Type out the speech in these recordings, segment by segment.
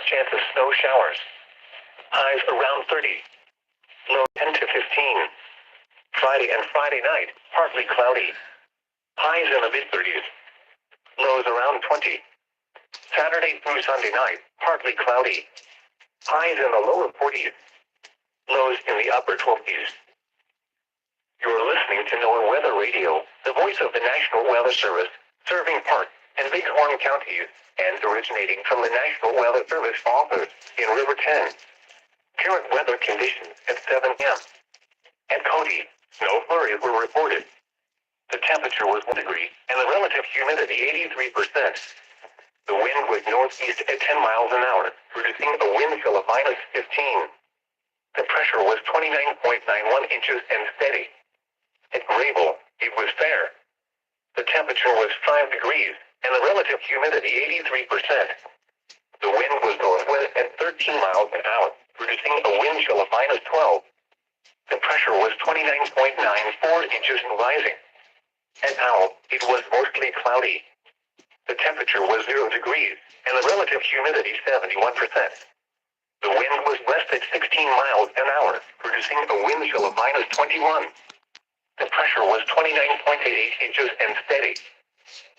chance of snow showers. Highs around 30. Low 10 to 15. Friday and Friday night, partly cloudy. Highs in the mid-30s. Lows around 20. Saturday through Sunday night, partly cloudy. Highs in the lower 40s. Lows in the upper 20s. You're listening to NOAA Weather Radio, the voice of the National Weather Service, serving Park and Bighorn counties, and originating from the National Weather Service office in Riverton. Current weather conditions at 7 a.m. At Cody, snow flurries were reported. The temperature was 1 degree, and the relative humidity 83%. The wind was northeast at 10 miles an hour, producing a wind chill of minus 15. The pressure was 29.91 inches and steady. At Grable, it was fair. The temperature was 5 degrees, and the relative humidity 83%. The wind was northwest at 13 miles an hour, producing a wind chill of minus 12. The pressure was 29.94 inches and rising. At Powell, it was mostly cloudy. The temperature was 0 degrees, and the relative humidity 71%. The wind was west at 16 miles an hour, producing a wind chill of minus 21. The pressure was 29.88 inches and steady.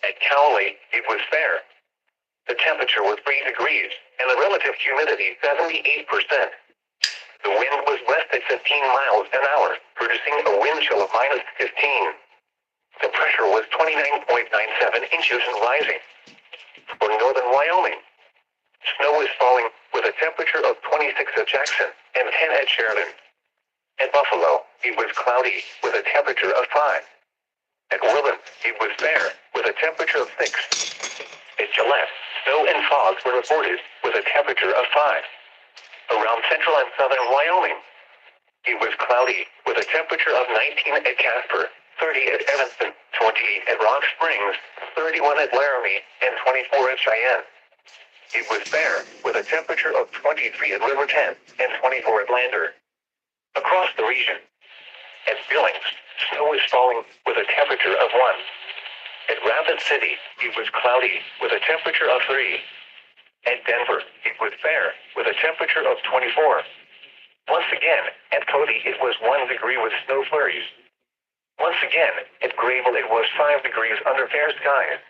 At Cowley, it was fair. The temperature was 3 degrees, and the relative humidity 78%. The wind was west at 15 miles an hour, producing a wind chill of minus 15. The pressure was 29.97 inches and rising. For northern Wyoming, snow is falling with a temperature of 26 at Jackson and 10 at Sheridan. At Buffalo, it was cloudy with a temperature of 5. At Woodland, it was fair with a temperature of 6. At Gillette, snow and fog were reported with a temperature of 5. Around central and southern Wyoming, it was cloudy with a temperature of 19 at Casper, 30 at Evanston, 28 at Rock Springs, 31 at Laramie, and 24 at Cheyenne. It was fair with a temperature of 23 at Riverton and 24 at Lander. Across the region, at Billings, snow is falling with a temperature of 1. At Rapid City, it was cloudy with a temperature of 3. At Denver, it was fair with a temperature of 24. Once again, at Cody, it was 1 degree with snow flurries. Once again, at Grable, it was 5 degrees under fair skies.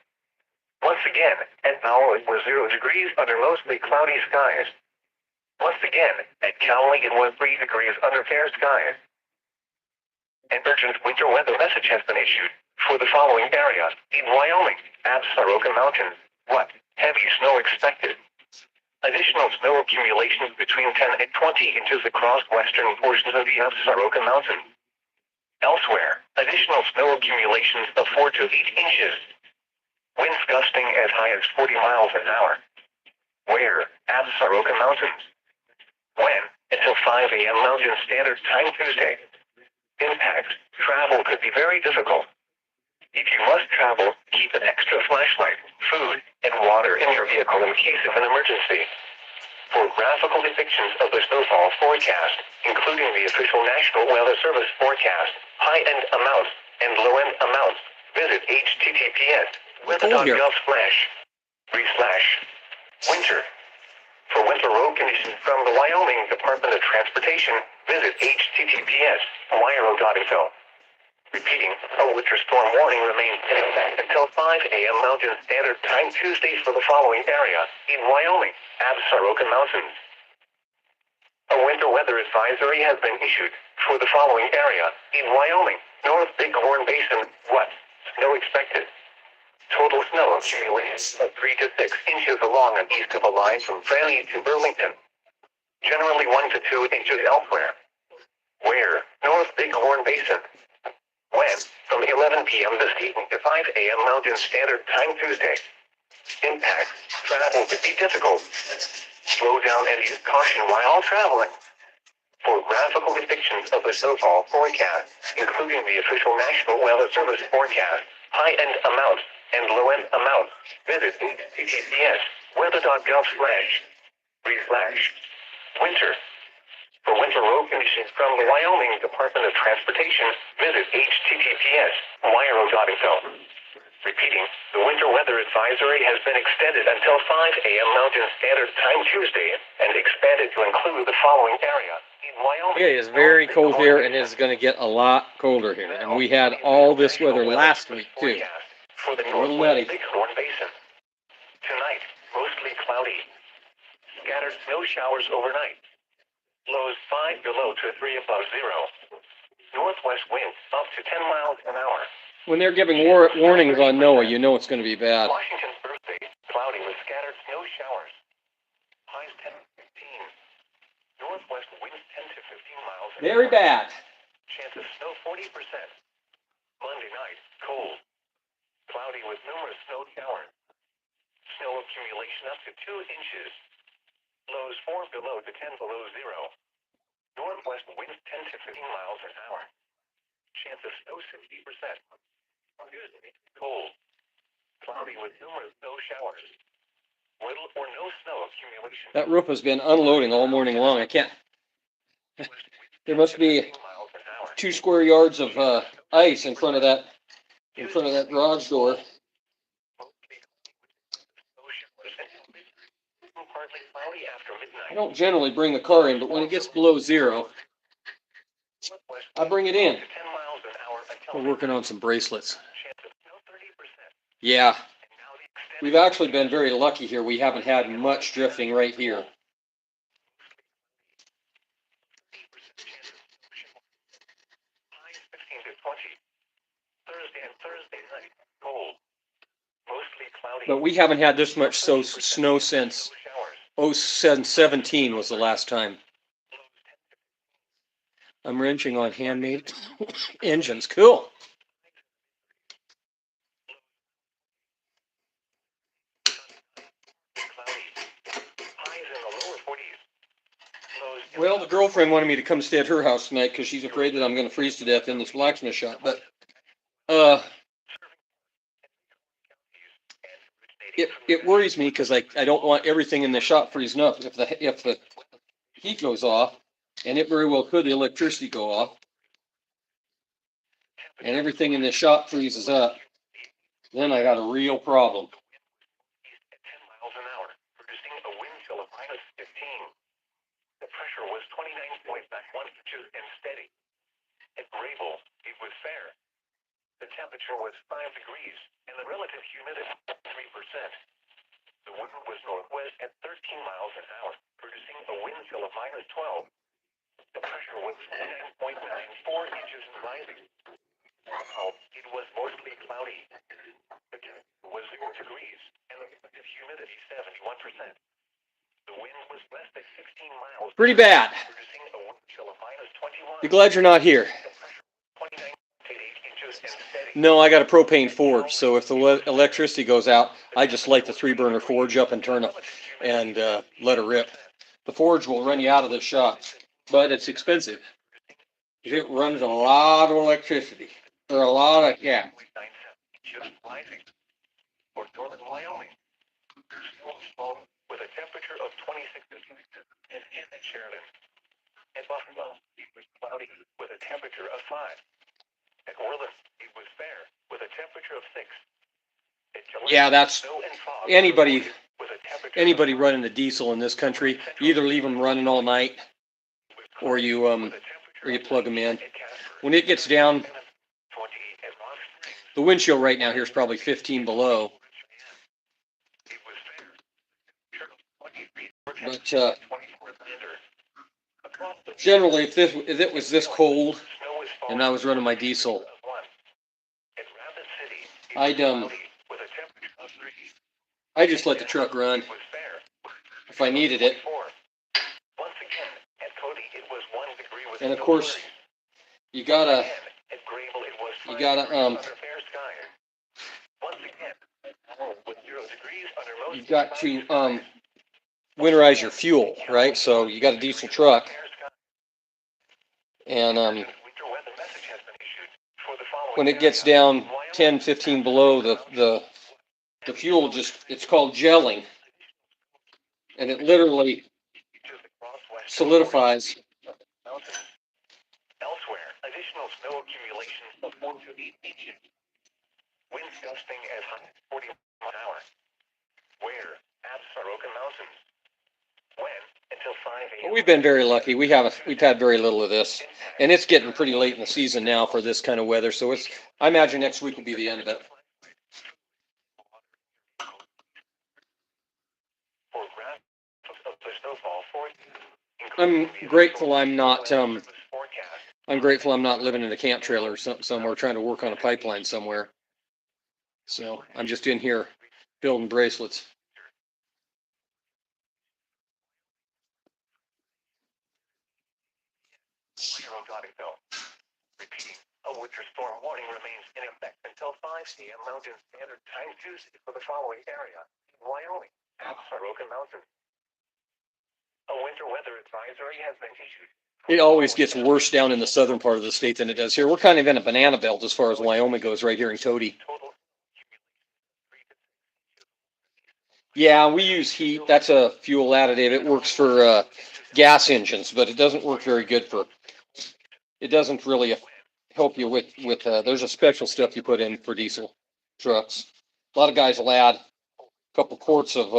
Once again, at Powell, it was 0 degrees under mostly cloudy skies. Once again, at Cowley, it was 3 degrees under fair skies. An urgent winter weather message has been issued for the following areas in Wyoming, Absaroka Mountains. What? Heavy snow expected. Additional snow accumulations between 10 and 20 inches across western portions of the Absaroka Mountains. Elsewhere, additional snow accumulations of 4 to 8 inches. Winds gusting as high as 40 miles an hour. Where? Absaroka Mountains. When? Until 5 a.m. Mountain Standard Time Tuesday. Impact: travel could be very difficult. If you must travel, keep an extra flashlight, food, and water in your vehicle in case of an emergency. For graphical depictions of the snowfall forecast, including the official National Weather Service forecast, high-end amounts, and low-end amounts, visit https://weather.gov/winter. For winter road conditions from the Wyoming Department of Transportation, visit https://wyro.info. Repeating, a winter storm warning remains in effect until 5 a.m. Mountain Standard Time Tuesday for the following area in Wyoming, Absaroka Mountains. A winter weather advisory has been issued for the following area in Wyoming, North Bighorn Basin. What? Snow expected. Total snow accumulated of 3 to 6 inches along and east of a line from Franny to Burlington. Generally 1 to 2 inches elsewhere. Where? North Bighorn Basin. When? From 11 p.m. this evening to 5 a.m. Mountain Standard Time Tuesday. Impact: travel could be difficult. Slow down and use caution while traveling. For graphical depictions of the snowfall forecast, including the official National Weather Service forecast, high-end amounts, and low-end amounts, visit https://weather.gov/winter. For winter road conditions from the Wyoming Department of Transportation, visit https://wyro.info. Repeating, the winter weather advisory has been extended until 5 a.m. Mountain Standard Time Tuesday and expanded to include the following area. In Wyoming, It is very cold here, and it's going to get a lot colder here. And we had all this weather last week, too. For the A little nutty. Bighorn Basin. Tonight, mostly cloudy. Scattered snow showers overnight. Lows 5 below to 3 above zero. Northwest winds up to 10 miles an hour. When they're giving warnings on NOAA, you know it's going to be bad. Washington's birthday, cloudy with scattered snow showers. Highs 10 to 15. Northwest winds 10 to 15 miles an hour. Very bad. Chance of snow 40%. Monday night, cold. Cloudy with numerous snow showers. Snow accumulation up to 2 inches. Lows 4 below to 10 below zero. Northwest winds 10 to 15 miles an hour. Chance of snow 60%. Tuesday, cold. Cloudy with numerous snow showers. Little or no snow accumulation. That roof has been unloading all morning long. I can't. There must be 2 square yards of ice in front of that garage door. I don't generally bring the car in, but when it gets below zero, I bring it in. We're working on some bracelets. Yeah. We've actually been very lucky here. We haven't had much drifting right here. But we haven't had this much snow since 2017 was the last time. I'm wrenching on handmade engines. Cool. Well, the girlfriend wanted me to come stay at her house tonight because she's afraid that I'm going to freeze to death in this blacksmith shop. But it worries me because I don't want everything in the shop freezing up. If the heat goes off, and it very well could, the electricity go off, and everything in the shop freezes up, then I got a real problem. The pressure was 29.1 inches and steady. At Grable, it was fair. The temperature was 5 degrees, and the relative humidity 3%. The wind was northwest at 13 miles an hour, producing a wind chill of -12. The pressure was 29.94 inches and rising. It was mostly cloudy. The temperature was 0 degrees, and the relative humidity 71%. The wind was west at 16 miles. Pretty bad. Producing a wind chill of -21. Be glad you're not here. No, I got a propane forge, so if the electricity goes out, I just light the 3-burner forge up and let it rip. The forge will run you out of the shop, but it's expensive. It runs a lot of electricity, or a lot of gas. For northern Wyoming, with a temperature of 26 degrees, and at Sheridan. At Buffalo, it was cloudy with a temperature of 5. At Orland, it was fair with a temperature of 6. Yeah, that's anybody running the diesel in this country. You either leave them running all night, or you plug them in. When it gets down, the wind chill right now here is probably 15 below. But generally, if it was this cold and I was running my diesel, I'd just let the truck run if I needed it. And of course, you gotta you've got to winterize your fuel, right? So you got a diesel truck, and when it gets down 10, 15 below, the fuel it's called gelling, and it literally solidifies. Elsewhere, additional snow accumulation of 1 to 8 inches. Winds gusting as high as 40 miles an hour. Where? At Soroka Mountains. When? Until 5 a.m. Well, we've been very lucky. We've had very little of this, and it's getting pretty late in the season now for this kind of weather. So I imagine next week will be the end of it. For graphs of the snowfall for I'm grateful I'm not. forecast. I'm grateful I'm not living in a camp trailer somewhere trying to work on a pipeline somewhere. So I'm just in here building bracelets. Repeating, a winter storm warning remains in effect until 5 p.m. Mountain Standard Time Tuesday for the following area: Wyoming, at Soroka Mountain. A winter weather advisory has been issued. It always gets worse down in the southern part of the state than it does here. We're kind of in a banana belt as far as Wyoming goes, right here in Cody. Total. Yeah, we use heat. That's a fuel additive. It works for gas engines, but it doesn't work very good for. It doesn't really help you with. There's a special stuff you put in for diesel trucks. A lot of guys will add a couple quarts of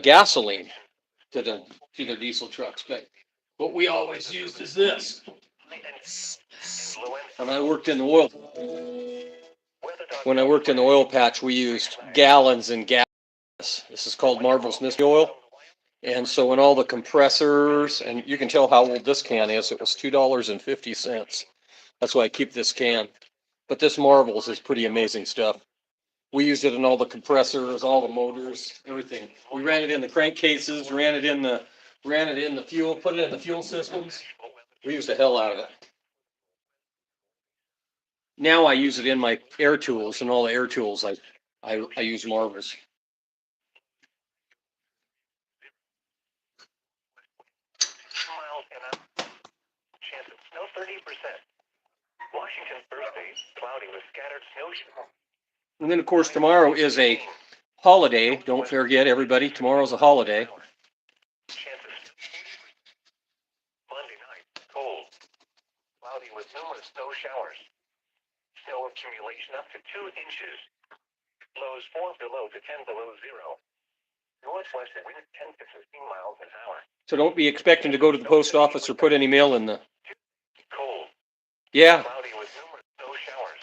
gasoline to their diesel trucks, but what we always used is this. When I worked in the oil patch, we used gallons and gallons. This is called Marvel's Mystery Oil. And so in all the compressors, and you can tell how old this can is, it was $2.50. That's why I keep this can. But this Marvel's is pretty amazing stuff. We used it in all the compressors, all the motors, everything. We ran it in the crankcases, ran it in the fuel, put it in the fuel systems. We used the hell out of it. Now I use it in my air tools, and all the air tools I use Marvel's. Miles an hour. Chance of snow 30%. Washington Thursday, cloudy with scattered snow. And then, of course, tomorrow is a holiday. Don't forget, everybody, tomorrow's a holiday. Chances. Monday night, cold. Cloudy with numerous snow showers. Snow accumulation up to 2 inches. Lows 4 below to 10 below zero. Northwest wind 10 to 15 miles an hour. So don't be expecting to go to the post office or put any mail in the. Cold. Yeah. Cloudy with numerous snow showers.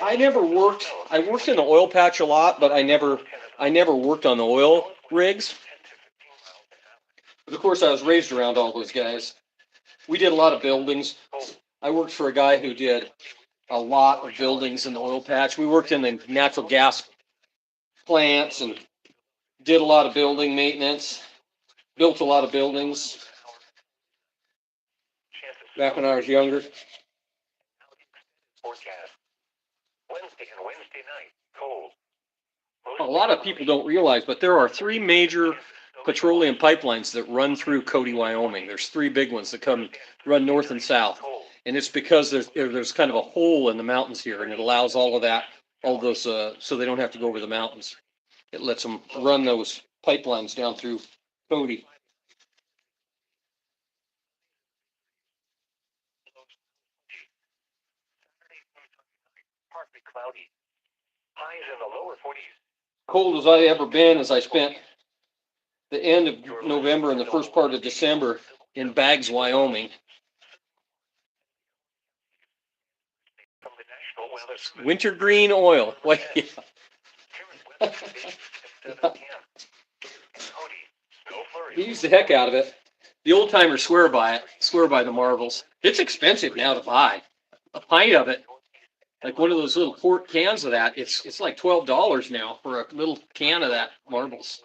I never worked. I worked in the oil patch a lot, but I never worked on the oil rigs. But of course, I was raised around all those guys. We did a lot of buildings. I worked for a guy who did a lot of buildings in the oil patch. We worked in the natural gas plants and did a lot of building maintenance. Built a lot of buildings back when I was younger. Forecast. Wednesday and Wednesday night, cold. A lot of people don't realize, but there are 3 major petroleum pipelines that run through Cody, Wyoming. There's 3 big ones that run north and south, and it's because there's kind of a hole in the mountains here, and it allows all those, so they don't have to go over the mountains. It lets them run those pipelines down through Cody. Partly cloudy. Highs in the lower 40s. Cold as I ever been as I spent the end of November and the first part of December in Baggs, Wyoming. Wintergreen oil. What? Yeah. We use the heck out of it. The old timers swear by it. Swear by the Marvels. It's expensive now to buy. A pint of it, like one of those little quart cans of that, it's like $12 now for a little can of that Marvels.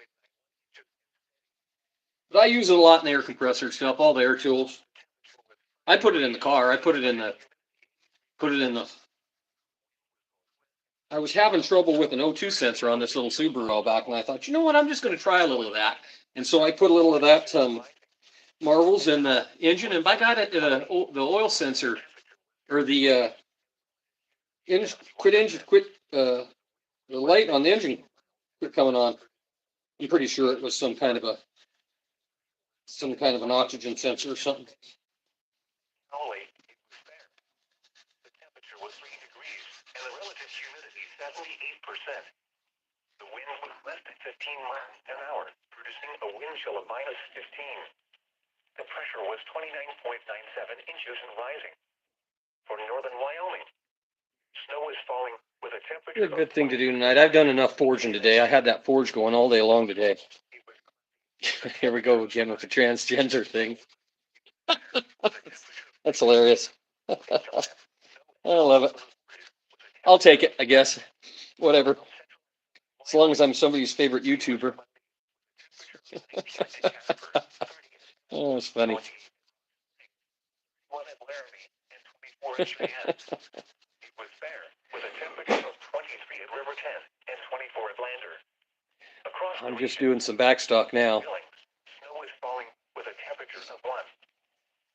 But I use it a lot in the air compressor stuff, all the air tools. I put it in the car. I was having trouble with an O2 sensor on this little Subaru all back, and I thought, you know what, I'm just going to try a little of that. And so I put a little of that Marvels in the engine, and by God, the oil sensor, or the the light on the engine quit coming on. I'm pretty sure it was some kind of an oxygen sensor or something. 78%. The wind was west 15 miles an hour, producing a wind chill of -15. The pressure was 29.97 inches and rising. For northern Wyoming, snow is falling with a temperature It's a good thing to do tonight. I've done enough forging today. I had that forge going all day long today. Here we go again with the transgender thing. That's hilarious. I love it. I'll take it, I guess. Whatever. As long as I'm somebody's favorite YouTuber. Oh, it's funny. I'm just doing some backstock now. Snow is falling with a temperature of 1.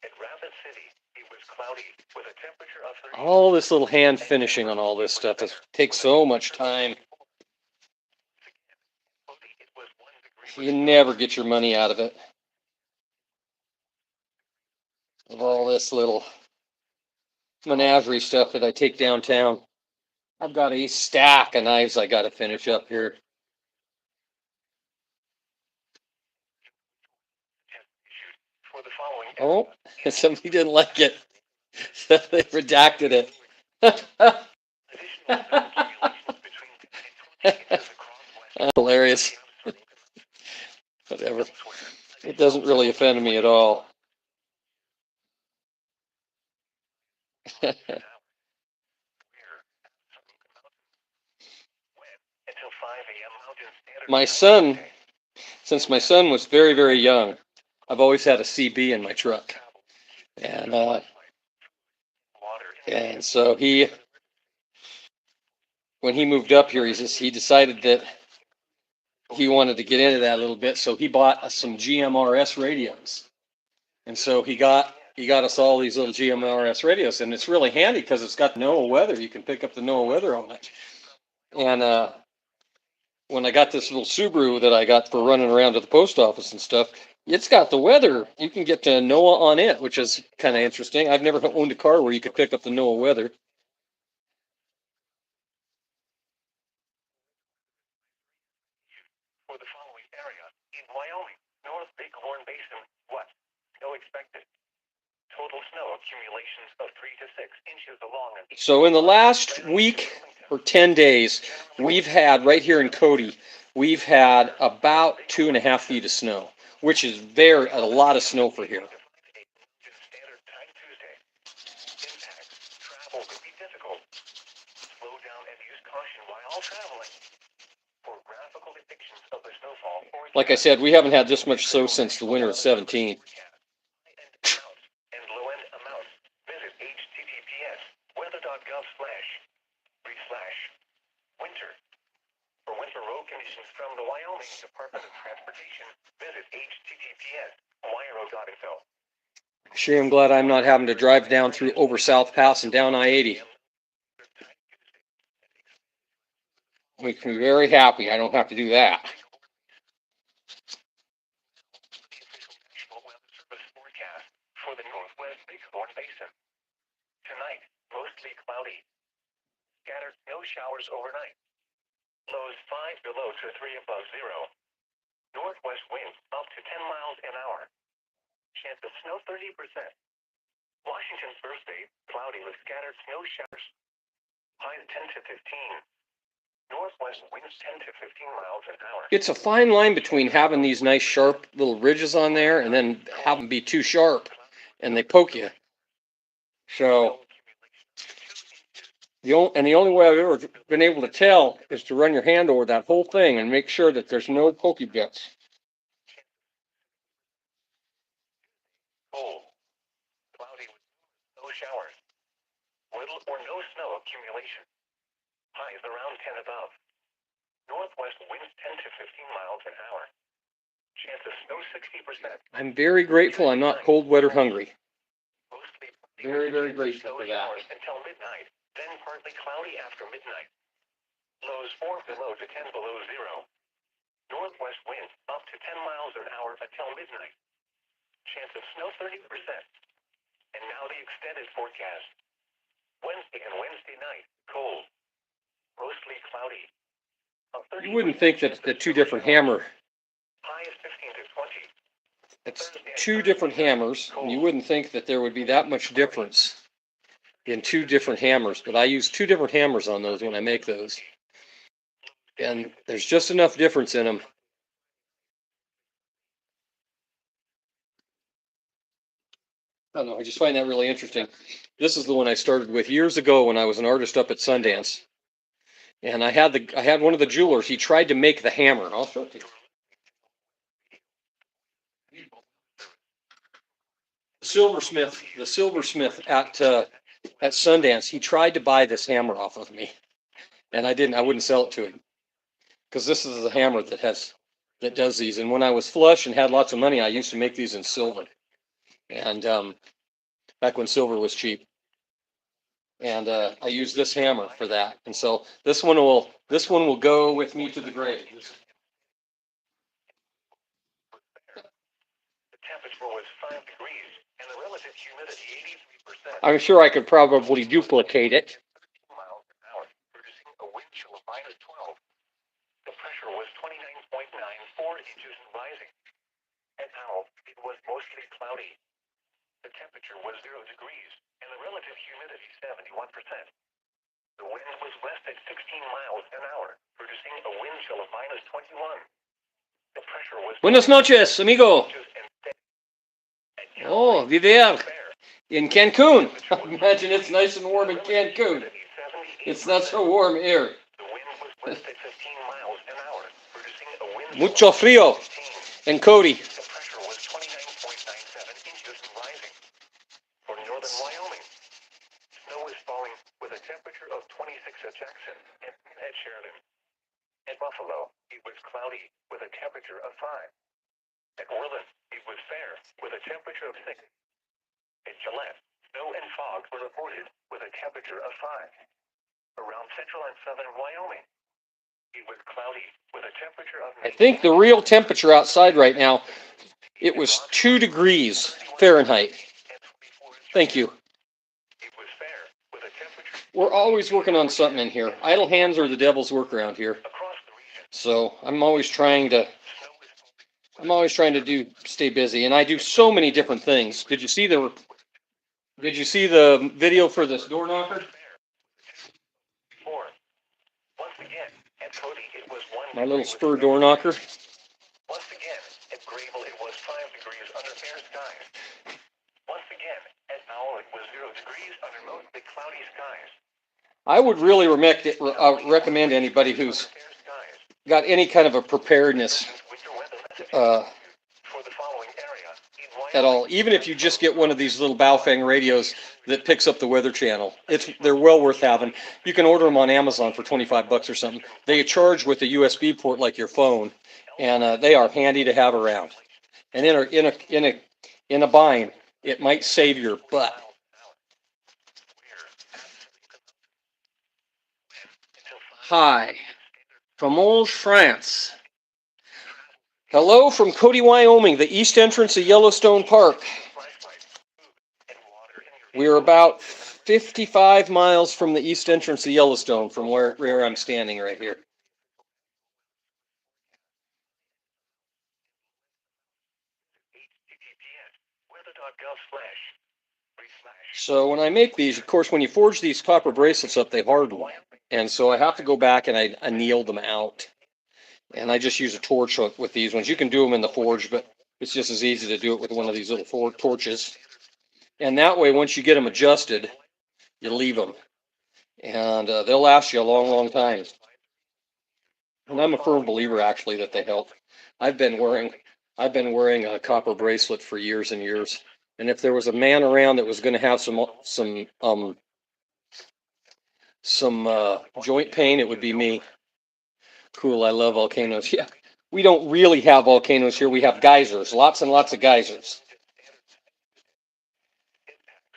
At Rapid City, it was cloudy with a temperature of 30. All this little hand finishing on all this stuff takes so much time. You never get your money out of it. Of all this little menagerie stuff that I take downtown. I've got a stack of knives I got to finish up here. Oh, somebody didn't like it. They redacted it. Hilarious. Whatever. It doesn't really offend me at all. My son, since my son was very, very young, I've always had a CB in my truck. And so when he moved up here, he decided that he wanted to get into that a little bit, so he bought us some GMRS radios. And so he got us all these little GMRS radios, and it's really handy because it's got NOAA weather. You can pick up the NOAA weather on it. And when I got this little Subaru that I got for running around to the post office and stuff, it's got the weather. You can get to NOAA on it, which is kind of interesting. I've never owned a car where you could pick up the NOAA weather. For the following area in Wyoming, North Bighorn Basin, what? Snow expected. Total snow accumulations of 3 to 6 inches along. So in the last week or 10 days, we've had, right here in Cody, we've had about 2.5 feet of snow, which is a lot of snow for here. Travel could be difficult. Slow down and use caution while traveling. For graphical depictions of the snowfall, like I said, we haven't had this much snow since the winter of 17. And low-end amounts. Visit https://winter. For winter road conditions from the Wyoming Department of Transportation, visit https://wyro.info. Sure, I'm glad I'm not having to drive down through over South Pass and down I-80. Makes me very happy I don't have to do that. For the Northwest Bighorn Basin. Tonight, mostly cloudy. Scattered snow showers overnight. Lows 5 below to 3 above zero. Northwest winds up to 10 miles an hour. Chance of snow 30%. Washington's birthday, cloudy with scattered snow showers. Highs 10 to 15. Northwest winds 10 to 15 miles an hour. It's a fine line between having these nice sharp little ridges on there and then having them be too sharp and they poke you. So the only way I've ever been able to tell is to run your hand over that whole thing and make sure that there's no pokey bits. Cold. Cloudy with no showers. Little or no snow accumulation. Highs around 10 above. Northwest winds 10 to 15 miles an hour. Chance of snow 60%. I'm very grateful I'm not cold, wet, or hungry. Very, very grateful for that. Until midnight, then partly cloudy after midnight. Lows 4 below to 10 below zero. Northwest winds up to 10 miles an hour until midnight. Chance of snow 30%. And now the extended forecast. Wednesday and Wednesday night, cold. mostly cloudy. You wouldn't think that the two different hammer, High is 15 to 20. it's two different hammers, and you wouldn't think that there would be that much difference in two different hammers, but I use two different hammers on those when I make those. And there's just enough difference in them. I don't know, I just find that really interesting. This is the one I started with years ago when I was an artist up at Sundance. And I had one of the jewelers, he tried to make the hammer. I'll show it to you. The silversmith at Sundance, he tried to buy this hammer off of me. And I wouldn't sell it to him. Because this is a hammer that does these. And when I was flush and had lots of money, I used to make these in silver. And back when silver was cheap. And I use this hammer for that. And so this one will go with me to the grave. The temperature was 5 degrees and the relative humidity 83%. I'm sure I could probably duplicate it. Miles an hour, producing a wind chill of minus 12. The pressure was 29.94 inches and rising. At Powell, it was mostly cloudy. The temperature was 0 degrees and the relative humidity 71%. The wind was west at 16 miles an hour, producing a wind chill of minus 21. The pressure was Buenas noches, amigo. Oh, viver in Cancun. Imagine it's nice and warm in Cancun. It's not so warm here. The wind was west at 15 miles an hour, producing a wind Mucho frío in Cody. The pressure was 29.97 inches and rising. For northern Wyoming, snow is falling with a temperature of 26 at Jackson and at Sheridan. At Buffalo, it was cloudy with a temperature of 5. At Orland, it was fair with a temperature of 6. At Gillette, snow and fog were reported with a temperature of 5. Around central and southern Wyoming, it was cloudy with a temperature of 9. I think the real temperature outside right now, it was 2 degrees Fahrenheit. Thank you. It was fair with a temperature We're always working on something in here. Idle hands are the devil's work around here. across the region. So I'm always trying to stay busy, and I do so many different things. Did you see the video for this door knocker? 4. Once again, at Cody, it was 1 My little degree spur with door knocker. Once again, at Grable, it was 5 degrees under fair skies. Once again, at Powell, it was 0 degrees under mostly cloudy skies. I would really recommend anybody who's Fair skies. got any kind of a preparedness Winter weather messages for the following area in at all, even if you just get one of these little Baofeng radios that picks up the Weather Channel. They're well worth having. You can order them on Amazon for $25 or something. They charge with a USB port like your phone, and they are handy to have around. And in a bind, it might save your butt. Hi, from old France. Hello from Cody, Wyoming, the east entrance of Yellowstone Park. We are about 55 miles from the east entrance of Yellowstone, from where I'm standing right here. So when I make these, of course, when you forge these copper bracelets up, they harden. And so I have to go back and I anneal them out. And I just use a torch hook with these ones. You can do them in the forge, but it's just as easy to do it with one of these little torches. And that way, once you get them adjusted, you leave them. And they'll last you a long, long time. And I'm a firm believer, actually, that they help. I've been wearing a copper bracelet for years and years. And if there was a man around that was going to have some joint pain, it would be me. Cool, I love volcanoes. Yeah, we don't really have volcanoes here. We have geysers, lots and lots of geysers.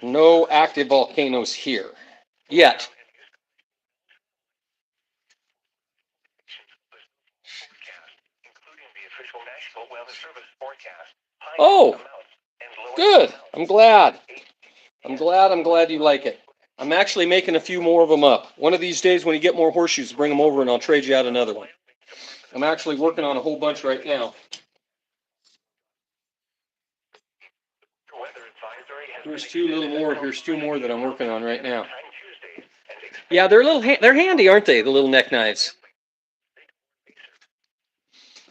No active volcanoes here yet. Oh, good. I'm glad you like it. I'm actually making a few more of them up. One of these days when you get more horseshoes, bring them over and I'll trade you out another one. I'm actually working on a whole bunch right now. Here's two little more. Here's two more that I'm working on right now. Yeah, they're handy, aren't they? The little neck knives.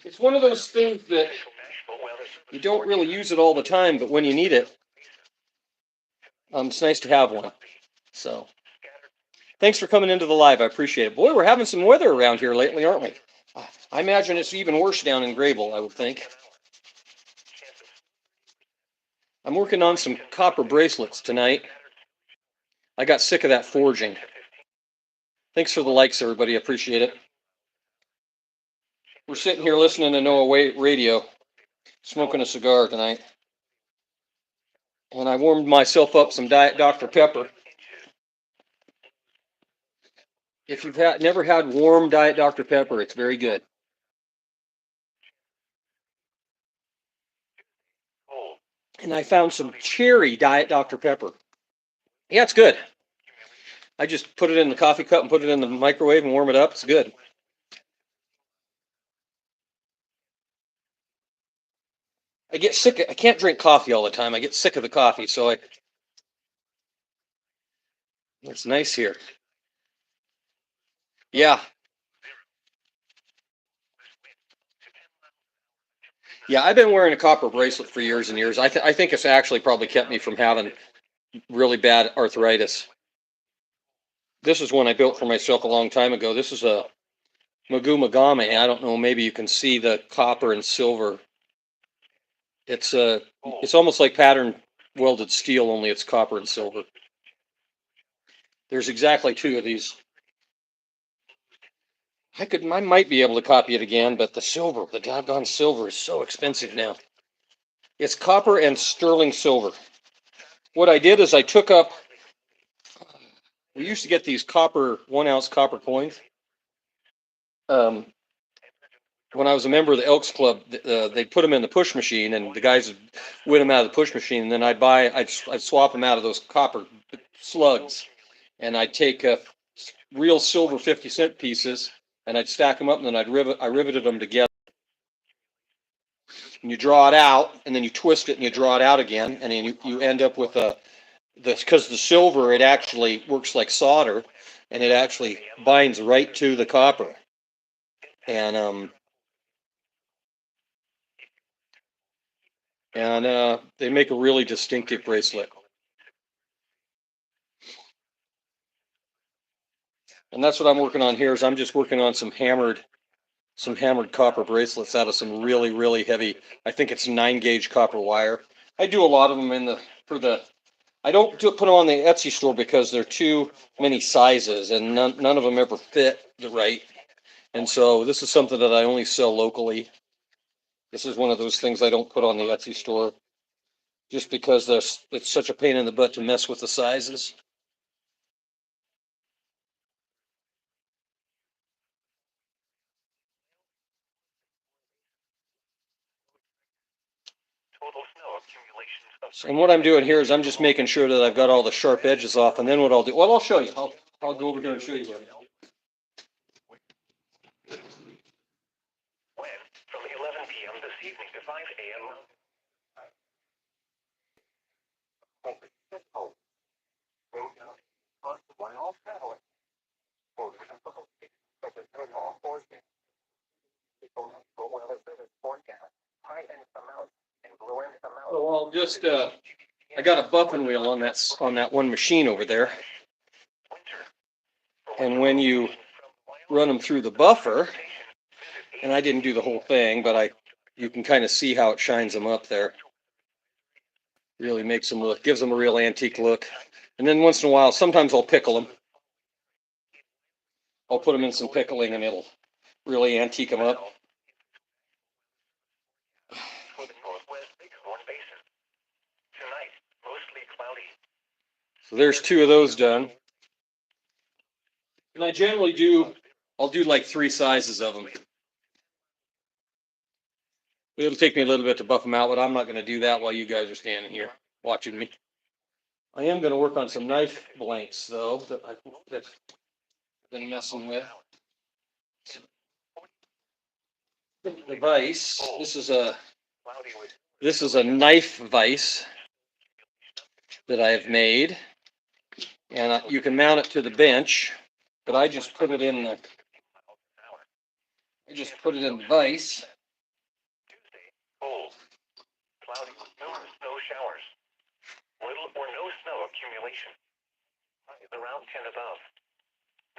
It's one of those things that you don't really use it all the time, but when you need it, it's nice to have one. So, thanks for coming into the live. I appreciate it. Boy, we're having some weather around here lately, aren't we? I imagine it's even worse down in Grable, I would think. I'm working on some copper bracelets tonight. I got sick of that forging. Thanks for the likes, everybody. Appreciate it. We're sitting here listening to Noah Radio, smoking a cigar tonight. And I warmed myself up some Diet Dr. Pepper. If you've never had warm Diet Dr. Pepper, it's very good. And I found some cherry Diet Dr. Pepper. Yeah, it's good. I just put it in the coffee cup and put it in the microwave and warm it up. It's good. I get sick. I can't drink coffee all the time. I get sick of the coffee, so it's nice here. Yeah. Yeah, I've been wearing a copper bracelet for years and years. I think it's actually probably kept me from having really bad arthritis. This is one I built for myself a long time ago. This is a Magoo Magame. I don't know, maybe you can see the copper and silver. It's almost like pattern welded steel, only it's copper and silver. There's exactly two of these. I might be able to copy it again, but the doggone silver is so expensive now. It's copper and sterling silver. What I did is I took up, we used to get these 1-ounce copper coins. When I was a member of the Elks Club, they'd put them in the push machine, and the guys would win them out of the push machine. And then I'd swap them out of those copper slugs, and I'd take real silver 50-cent pieces, and I'd stack them up, and then I riveted them together. And you draw it out, and then you twist it, and you draw it out again, and then you end up with because the silver, it actually works like solder, and it actually binds right to the copper. And they make a really distinctive bracelet. And that's what I'm working on here. Is I'm just working on some hammered copper bracelets out of some really, really heavy. I think it's 9-gauge copper wire. I do a lot of them I don't put them on the Etsy store because they're too many sizes, and none of them ever fit right. And so this is something that I only sell locally. This is one of those things I don't put on the Etsy store, just because it's such a pain in the butt to mess with the sizes. And what I'm doing here is I'm just making sure that I've got all the sharp edges off, and then what I'll do, well, I'll show you. I'll go over here and show you. When, from 11 p.m. this evening to 5 a.m. So I'll just I got a buffing wheel on that one machine over there, and when you run them through the buffer, and I didn't do the whole thing, but you can kind of see how it shines them up there. Really makes them look, gives them a real antique look. And then once in a while, sometimes I'll pickle them. I'll put them in some pickling, and it'll really antique them up. So there's two of those done. And I generally I'll do like 3 sizes of them. It'll take me a little bit to buff them out, but I'm not going to do that while you guys are standing here watching me. I am going to work on some knife blanks though that I've been messing with. The vise. This is a knife vise that I've made, and you can mount it to the bench. But I just put it in the. I just put it in the vise. Tuesday, cold, cloudy, numerous snow showers. Little or no snow accumulation. Highs around 10 above.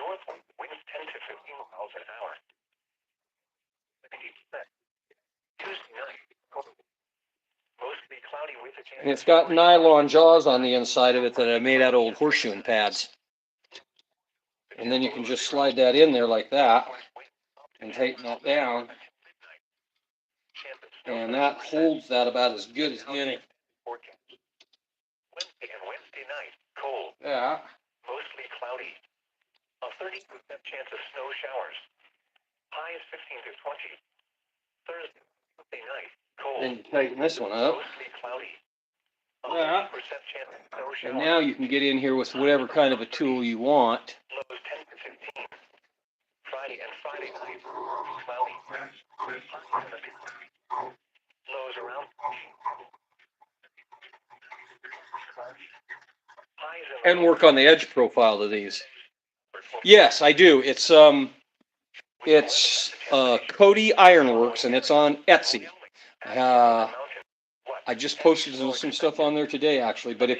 North winds 10 to 15 miles an hour. 90%. Tuesday night, cold. Mostly cloudy with a chance. And it's got nylon jaws on the inside of it that I made out of old horseshoeing pads. And then you can just slide that in there like that and tighten that down. And that holds that about as good as any. Wednesday and Wednesday night, cold. Yeah. Mostly cloudy. A 30% chance of snow showers. High is 15 to 20. Thursday night, cold. Then you tighten this one up. Mostly cloudy. A Yeah. 30% chance of snow showers. And now you can get in here with whatever kind of a tool you want. Lows 10 to 15. Friday and Friday night, cloudy. Lows around. And work on the edge profile of these. Yes, I do. It's Cody Ironworks, and it's on Etsy. I just posted some stuff on there today, actually. But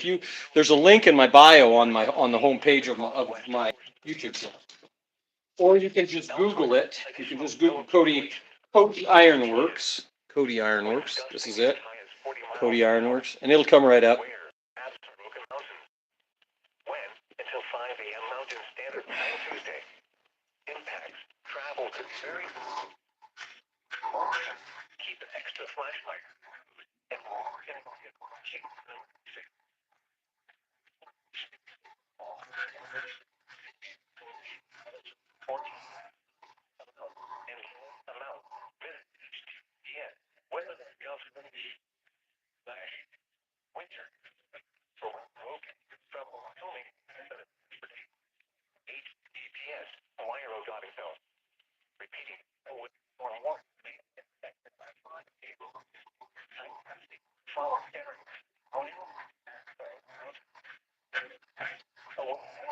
there's a link in my bio on the home page of my YouTube channel, or you can just Google it. You can just Google Cody Ironworks. Cody Ironworks. This is it. Cody Ironworks, and it'll come right up. Until 5 a.m. Mountain Standard Time Tuesday. Impacts. Travel could vary. Keep an extra flashlight. And keep them safe. And amount. Yeah. Whether the government winter. For broken from Wyoming. HTTPS, Wyro.info. Repeating, or more. Follow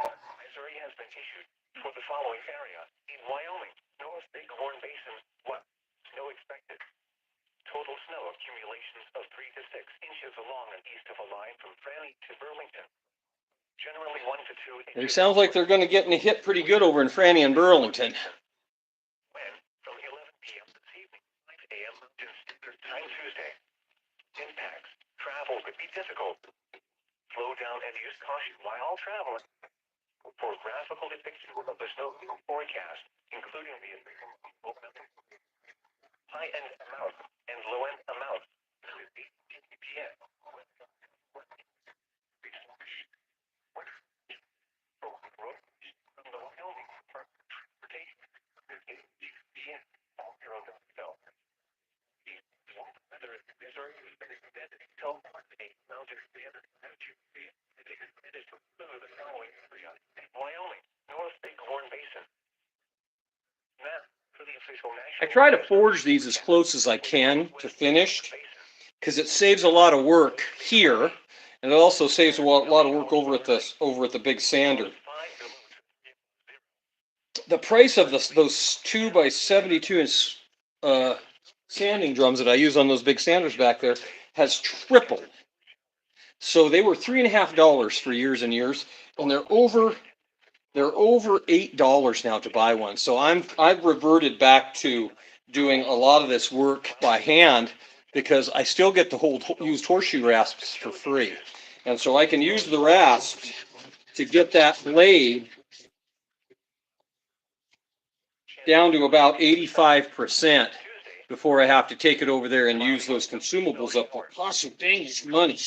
advisory has been issued for the following area in Wyoming, North Bighorn Basin. What? Snow expected. Total snow accumulations of 3 to 6 inches along and east of a line from Franny to Burlington. Generally 1 to 2 inches. It sounds like they're going to get hit pretty good over in Franny and Burlington. When from 11 p.m. this evening, 5 a.m. Mountain Standard Time Tuesday. Impacts. Travel could be difficult. Slow down and use caution while traveling. For graphical depiction of the snow forecast, including the high end amount and low end amount. PM. From the Wyoming Department of Transportation. Weather advisory has been extended until 8 Mountain Standard Time Tuesday. It is permitted to include the following area. Wyoming, North Bighorn Basin. Map for the official national. I try to forge these as close as I can to finished, because it saves a lot of work here, and it also saves a lot of work over at the big sander. The price of those 2x72 inch sanding drums that I use on those big sanders back there has tripled. So they were $3.50 for years and years, and they're over $8 now to buy one. So I've reverted back to doing a lot of this work by hand, because I still get the used horseshoe rasps for free, and so I can use the rasp to get that blade down to about 85% before I have to take it over there and use those consumables up there. Awesome, dang, it's money.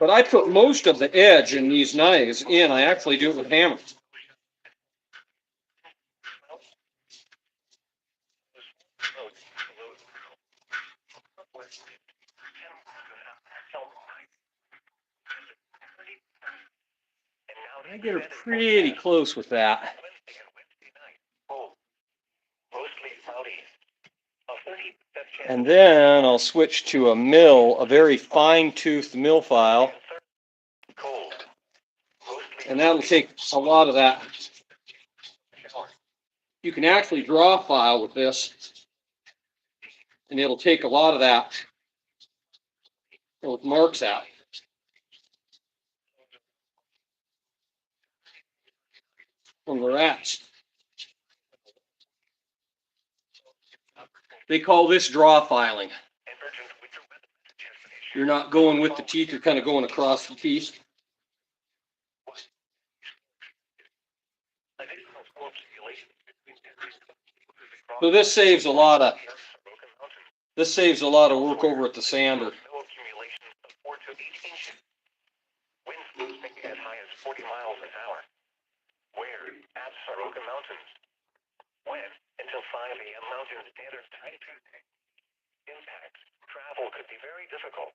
But I put most of the edge in these knives in. I actually do it with hammers. I get her pretty close with that. Wednesday and Wednesday night, cold. Mostly cloudy. A 30% chance. And then I'll switch to a mill, a very fine-toothed mill file. Cold. Mostly And that'll take a lot of that. You can actually draw a file with this, and it'll take a lot of that, those marks out. From the rats. They call this draw filing. You're not going with the teeth, you're kind of going across the teeth. So this saves a lot of work over at the sander. Winds moving as high as 40 miles an hour. Where? At Soroka Mountains. When? Until 5 a.m. Mountain Standard Time. Impacts. Travel could be very difficult.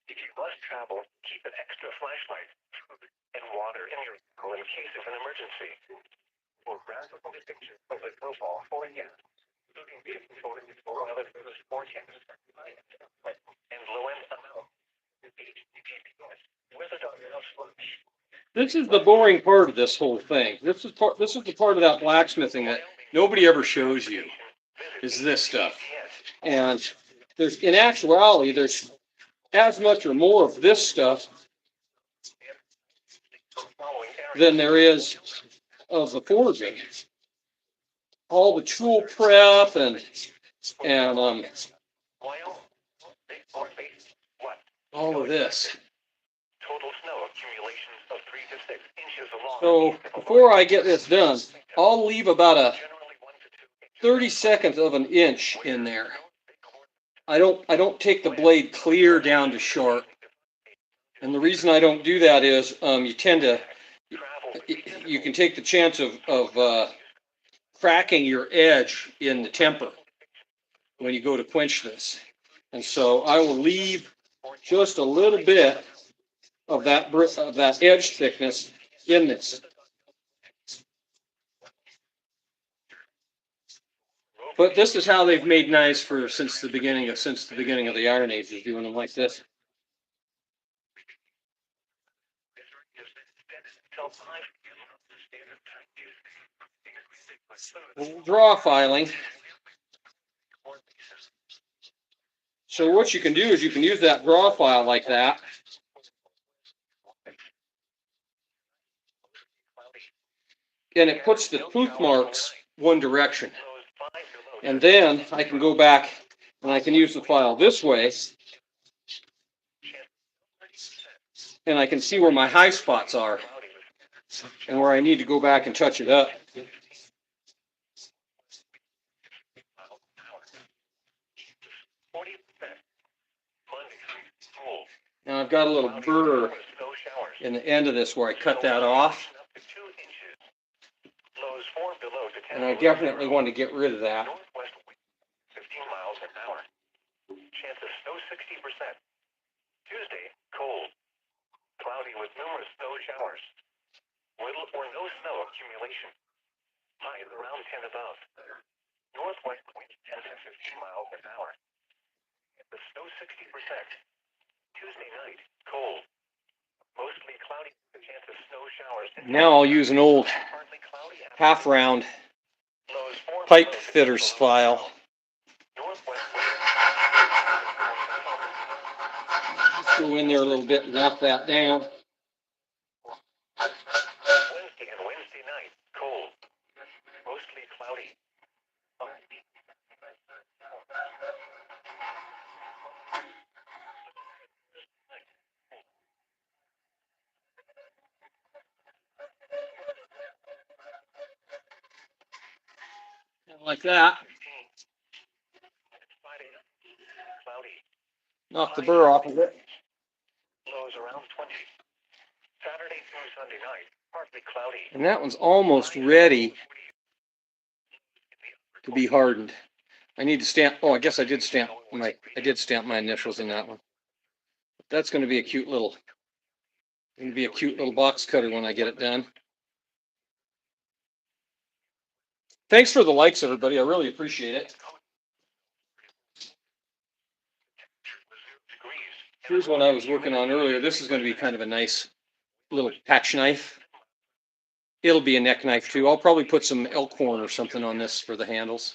If you must travel, keep an extra flashlight, food, and water in your vehicle in case of an emergency. For graphical depictions of the snowfall forecast, including vehicle photos for weather forecast, and low-end amount. This is the boring part of this whole thing. This is the part of that blacksmithing that nobody ever shows you, is this stuff. And in actuality, there's as much or more of this stuff than there is of the forging. All the tool prep and all of this. Total snow accumulations of 3 to 6 inches along. So before I get this done, I'll leave about a 32nd of an inch in there. I don't take the blade clear down to sharp. And the reason I don't do that is you can take the chance of cracking your edge in the temper when you go to quench this. And so I will leave just a little bit of that edge thickness in this. But this is how they've made knives since the beginning of the Iron Age, is doing them like this. Draw filing. So what you can do is you can use that draw file like that. And it puts the tooth marks one direction. And then I can go back and I can use the file this way. And I can see where my high spots are and where I need to go back and touch it up. Now I've got a little burr in the end of this where I cut that off. And I definitely want to get rid of that. 15 miles an hour. Chance of snow 60%. Tuesday, cold. Cloudy with numerous snow showers. Little or no snow accumulation. Highs around 10 above. Northwest wind 10 to 15 miles an hour. The snow 60%. Tuesday night, cold. Mostly cloudy with a chance of snow showers. Now I'll use an old half-round pipe fitters file. Just go in there a little bit and knock that down. Wednesday and Wednesday night, cold. Mostly cloudy. Like that. Cloudy. Knock the burr off of it. Lows around 20. Saturday through Sunday night, partly cloudy. And that one's almost ready to be hardened. I need to stamp. Oh, I guess I did stamp my initials in that one. That's going to be a cute little It'll be a cute little box cutter when I get it done. Thanks for the likes, everybody. I really appreciate it. Here's one I was working on earlier. This is going to be kind of a nice little patch knife. It'll be a neck knife too. I'll probably put some elk horn or something on this for the handles.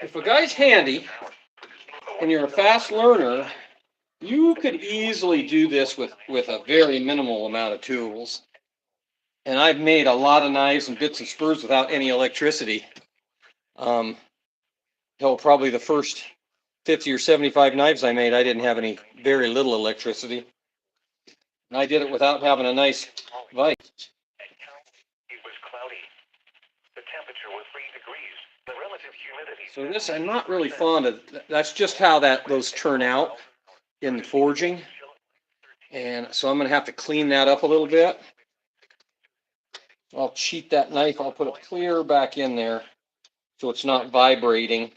If a guy's handy and you're a fast learner, you could easily do this with a very minimal amount of tools. And I've made a lot of knives and bits and spurs without any electricity. Hell, probably the first 50 or 75 knives I made, I didn't have very little electricity. And I did it without having a nice vise. It was cloudy. The temperature was 3 degrees. The relative humidity. So this I'm not really fond of. That's just how those turn out in the forging. And so I'm going to have to clean that up a little bit. I'll cheat that knife. I'll put it clear back in there so it's not vibrating.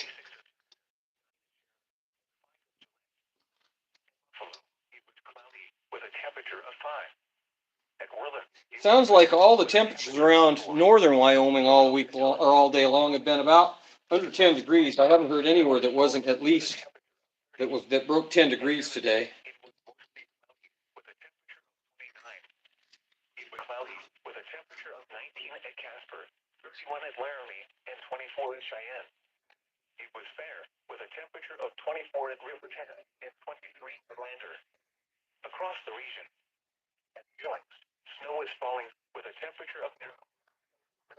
Sounds like all the temperatures around northern Wyoming all week long, or all day long have been about under 10 degrees. I haven't heard anywhere that wasn't at least that broke 10 degrees today. Cloudy with a temperature of 19 at Casper, 31 at Laramie, and 24 at Cheyenne. It was fair with a temperature of 24 at Riverton and 23 at Lander. Across the region, at Joyce, snow is falling with a temperature of 0. With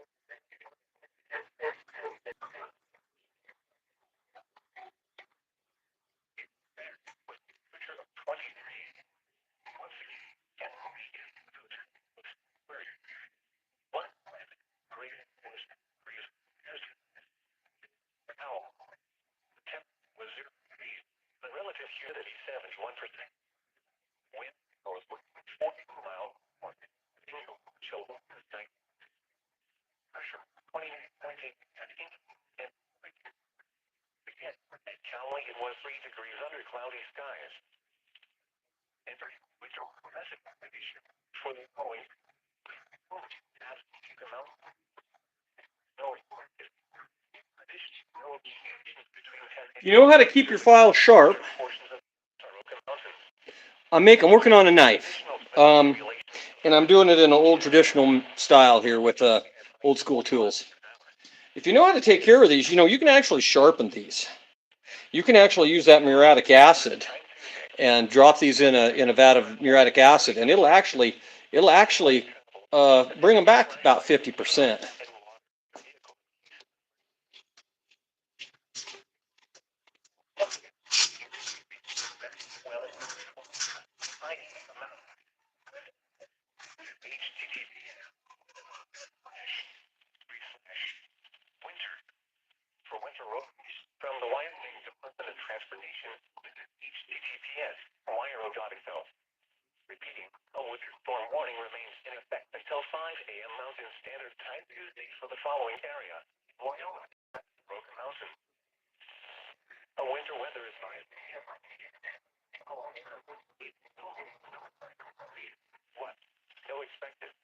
a temperature of 23. Once again, what great was now the temperature was 0 degrees. The relative humidity 71%. Wind goes 40 miles per hour. Chill pressure 20 and again at Cowley it was 3 degrees under cloudy skies. And with your message for the following You know how to keep your file sharp. I'm working on a knife, and I'm doing it in an old traditional style here with old school tools. If you know how to take care of these, you can actually sharpen these. You can actually use that muriatic acid and drop these in a vat of muriatic acid, and it'll actually bring them back about 50%. For winter road from the Wyoming Department of Transportation, HTTPS, wire.info. Repeating, a winter storm warning remains in effect until 5 a.m. Mountain Standard Time Tuesday for the following area: Wyoming, Broken Mountain. A winter weather advisory. What? Snow expected.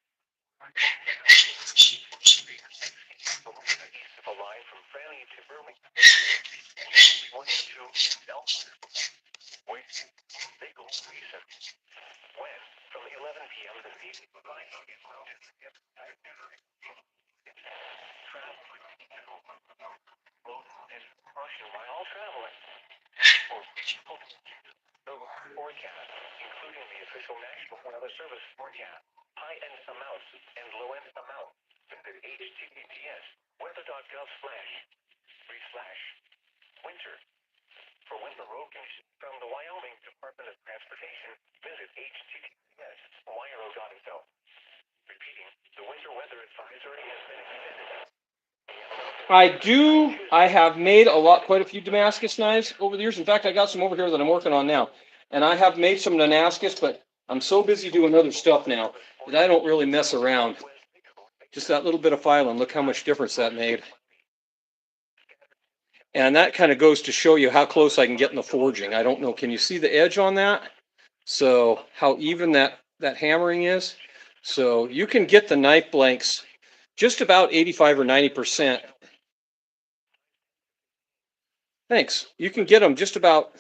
East of a line from Franny to Birmingham. 1 to 2 Delta. Wait, they go recent. When? From 11 p.m. to 8 by Mountain. Travel. Load and caution while traveling. Forecast, including the official National Weather Service forecast, high-end amounts and low-end amounts. Visit https weather.gov/winter. For winter road conditions from the Wyoming Department of Transportation, visit https wire.info. Repeating, the winter weather advisory has been extended. I have made quite a few Damascus knives over the years. In fact, I got some over here that I'm working on now. And I have made some Damascus, but I'm so busy doing other stuff now that I don't really mess around. Just that little bit of filing, look how much difference that made. And that kind of goes to show you how close I can get in the forging. I don't know, can you see the edge on that? So how even that hammering is. So you can get the knife blanks just about 85 or 90%. Thanks. You can get them just about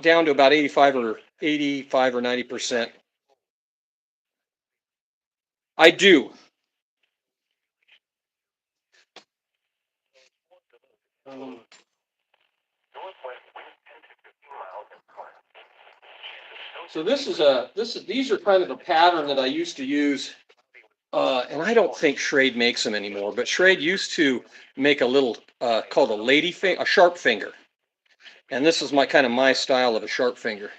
down to about 85 or 90%. I do. So these are kind of the pattern that I used to use. And I don't think Schrade makes them anymore, but Schrade used to make a little called a sharp finger. And this is my style of a sharp finger.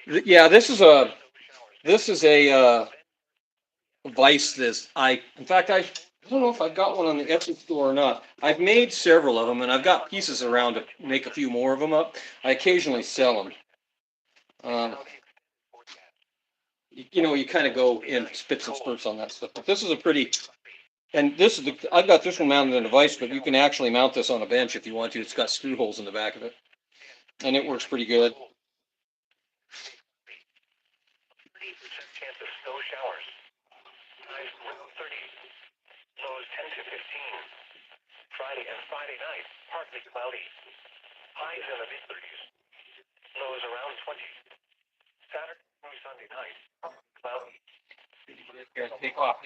Yeah, this is a vise. In fact, I don't know if I've got one on the Etsy store or not. I've made several of them, and I've got pieces around to make a few more of them up. I occasionally sell them. You kind of go in spits and spurts on that stuff. But this is a pretty, and I've got this one mounted in a vise, but you can actually mount this on a bench if you want to. It's got screw holes in the back of it, and it works pretty good. Chance of snow showers. Highs 30, lows 10 to 15. Friday and Friday night, partly cloudy. Highs in the mid-30s. Lows around 20. Saturday through Sunday night, cloudy. Here, take off.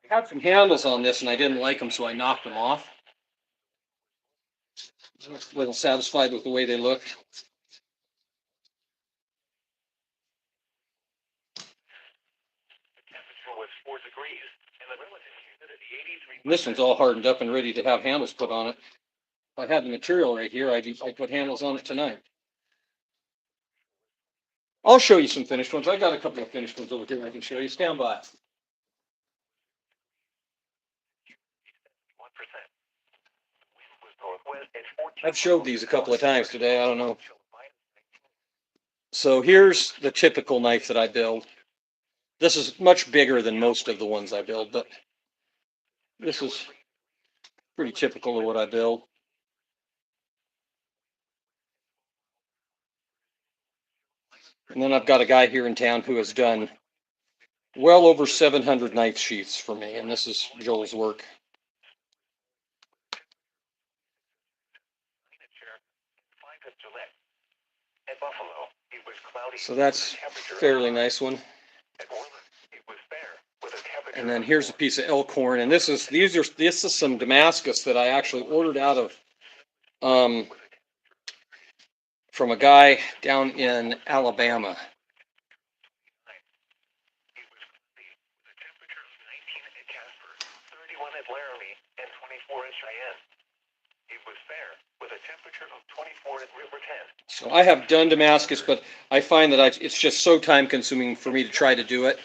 I had some handles on this and I didn't like them, so I knocked them off. I wasn't satisfied with the way they looked. And this one's all hardened up and ready to have handles put on it. If I had the material right here, I'd put handles on it tonight. I'll show you some finished ones. I got a couple of finished ones over here I can show you. Stand by. I've showed these a couple of times today. I don't know. So here's the typical knife that I build. This is much bigger than most of the ones I build, but this is pretty typical of what I build. And then I've got a guy here in town who has done well over 700 knife sheaths for me, and this is Joel's work. So that's a fairly nice one. And then here's a piece of elk horn, and this is some Damascus that I actually ordered out of from a guy down in Alabama. So I have done Damascus, but I find that it's just so time consuming for me to try to do it.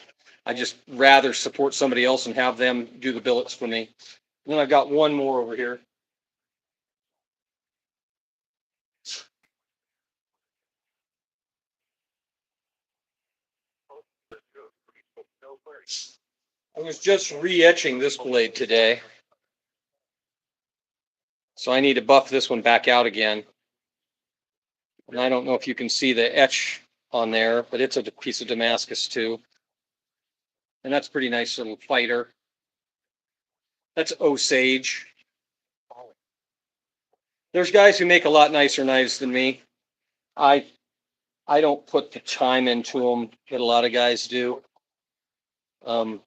I just rather support somebody else and have them do the billets for me. And then I've got one more over here. I was just re-etching this blade today. So I need to buff this one back out again. And I don't know if you can see the etch on there, but it's a piece of Damascus too. And that's a pretty nice little fighter. That's Osage. There's guys who make a lot nicer knives than me. I don't put the time into them that a lot of guys do. I'll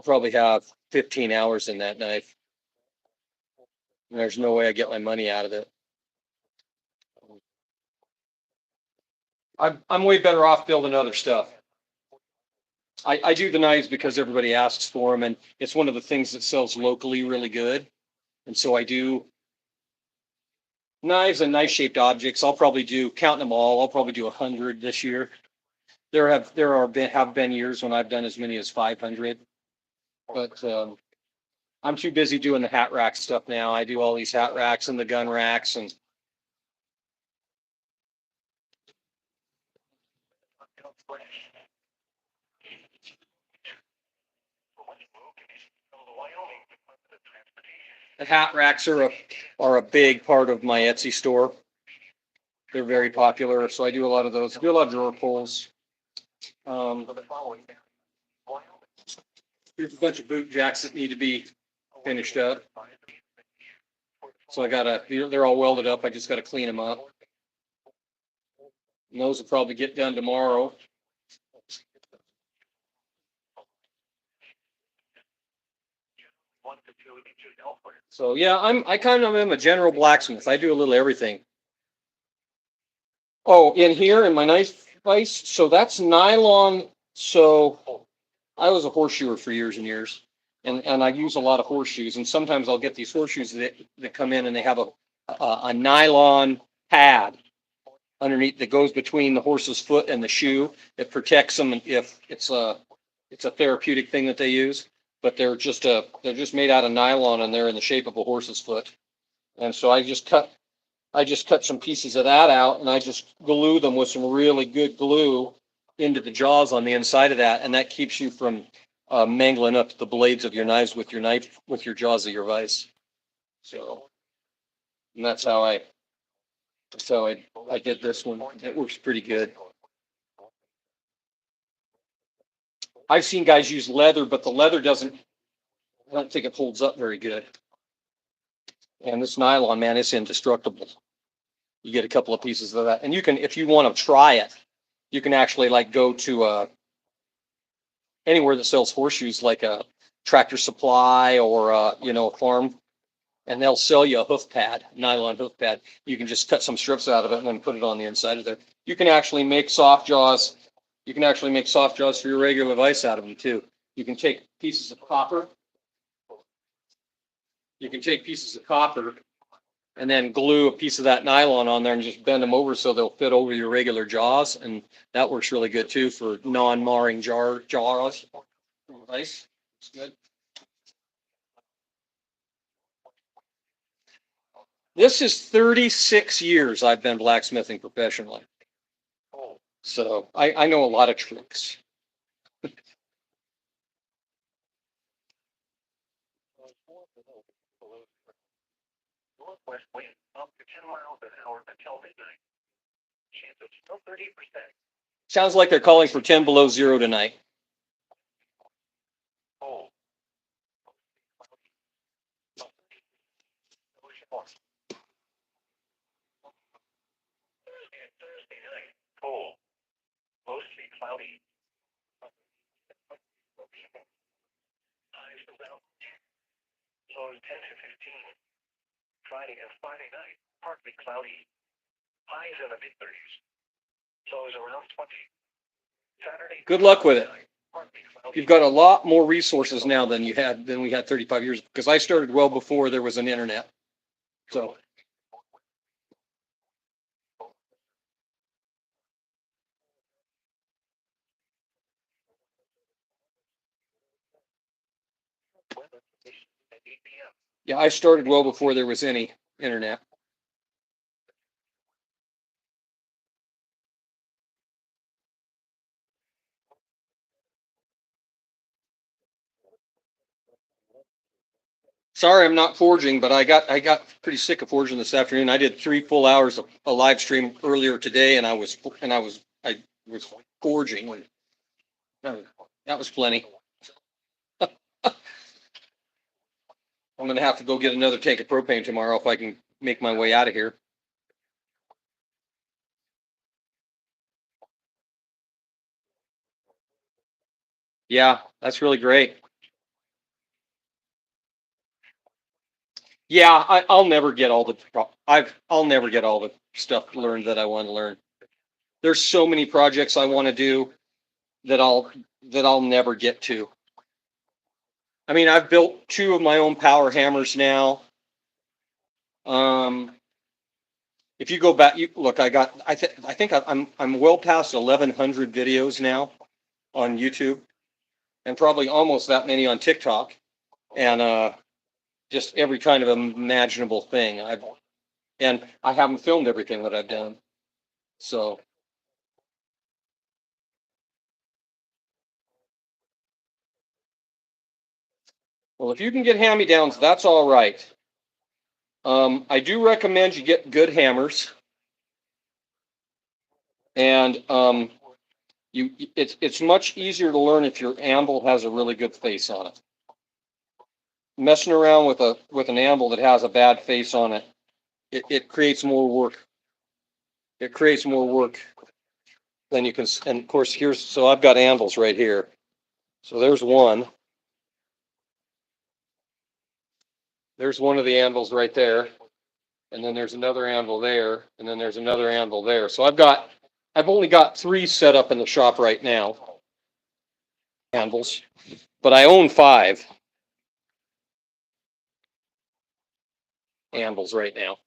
probably have 15 hours in that knife. And there's no way I get my money out of it. I'm way better off building other stuff. I do the knives because everybody asks for them, and it's one of the things that sells locally really good. And so I do Knives and knife-shaped objects. I'll probably do, counting them all, I'll probably do 100 this year. Have been years when I've done as many as 500, but I'm too busy doing the hat rack stuff now. I do all these hat racks and the gun racks and the hat racks are a big part of my Etsy store. They're very popular, so I do a lot of those. I do a lot of drawer pulls. Here's a bunch of boot jacks that need to be finished up. So they're all welded up. I just got to clean them up. And those will probably get done tomorrow. So yeah, I kind of am a general blacksmith. I do a little everything. Oh, in here in my knife vise, so that's nylon. So I was a horseshoer for years and years, and I use a lot of horseshoes. And sometimes I'll get these horseshoes that come in and they have a nylon pad underneath that goes between the horse's foot and the shoe. It protects them if it's a therapeutic thing that they use. But they're just made out of nylon and they're in the shape of a horse's foot. And so I just cut some pieces of that out and I just glue them with some really good glue into the jaws on the inside of that, and that keeps you from mangling up the blades of your knives with your jaws of your vise. So, and that's how I did this one. It works pretty good. I've seen guys use leather, but the leather doesn't. I don't think it holds up very good. And this nylon, man, it's indestructible. You get a couple of pieces of that, and you can, if you want to try it, you can actually like go to anywhere that sells horseshoes, like a Tractor Supply or a farm, and they'll sell you a hoof pad, nylon hoof pad. You can just cut some strips out of it and then put it on the inside of there. You can actually make soft jaws. You can actually make soft jaws for your regular vise out of them too. You can take pieces of copper. You can take pieces of copper and then glue a piece of that nylon on there and just bend them over so they'll fit over your regular jaws, and that works really good too for non-marring jaws. Nice. It's good. This is 36 years I've been blacksmithing professionally. So I know a lot of tricks. Northwest wind up to 10 miles an hour until midnight. Chance of snow 30%. Sounds like they're calling for 10 below zero tonight. Cold. Thursday night. Cold. Mostly cloudy. Highs around lows 10 to 15. Friday and Friday night, partly cloudy. Highs in the mid-30s. Lows around 20. Saturday. Good luck with it. Partly cloudy. You've got a lot more resources now than we had 35 years, because I started well before there was an internet. So At 8 p.m. yeah, I started well before there was any internet. Sorry, I'm not forging, but I got pretty sick of forging this afternoon. I did 3 full hours of a live stream earlier today, and I was forging. That was plenty. I'm gonna have to go get another tank of propane tomorrow if I can make my way out of here. Yeah, that's really great. Yeah, I'll never get all the I'll never get all the stuff learned that I want to learn. There's so many projects I want to do that I'll never get to. I mean, I've built 2 of my own power hammers now. Um, If you go back, you look, I think I'm well past 1,100 videos now on YouTube, and probably almost that many on TikTok, and just every kind of imaginable thing. And I haven't filmed everything that I've done. So, well, if you can get hand-me-downs, that's all right. I do recommend you get good hammers, and it's much easier to learn if your anvil has a really good face on it. Messing around with an anvil that has a bad face on it, it creates more work. It creates more work than you can. And of course, so I've got anvils right here. So there's one. There's one of the anvils right there, and then there's another anvil there, and then there's another anvil there. So I've only got 3 set up in the shop right now, anvils, but I own 5 anvils right now.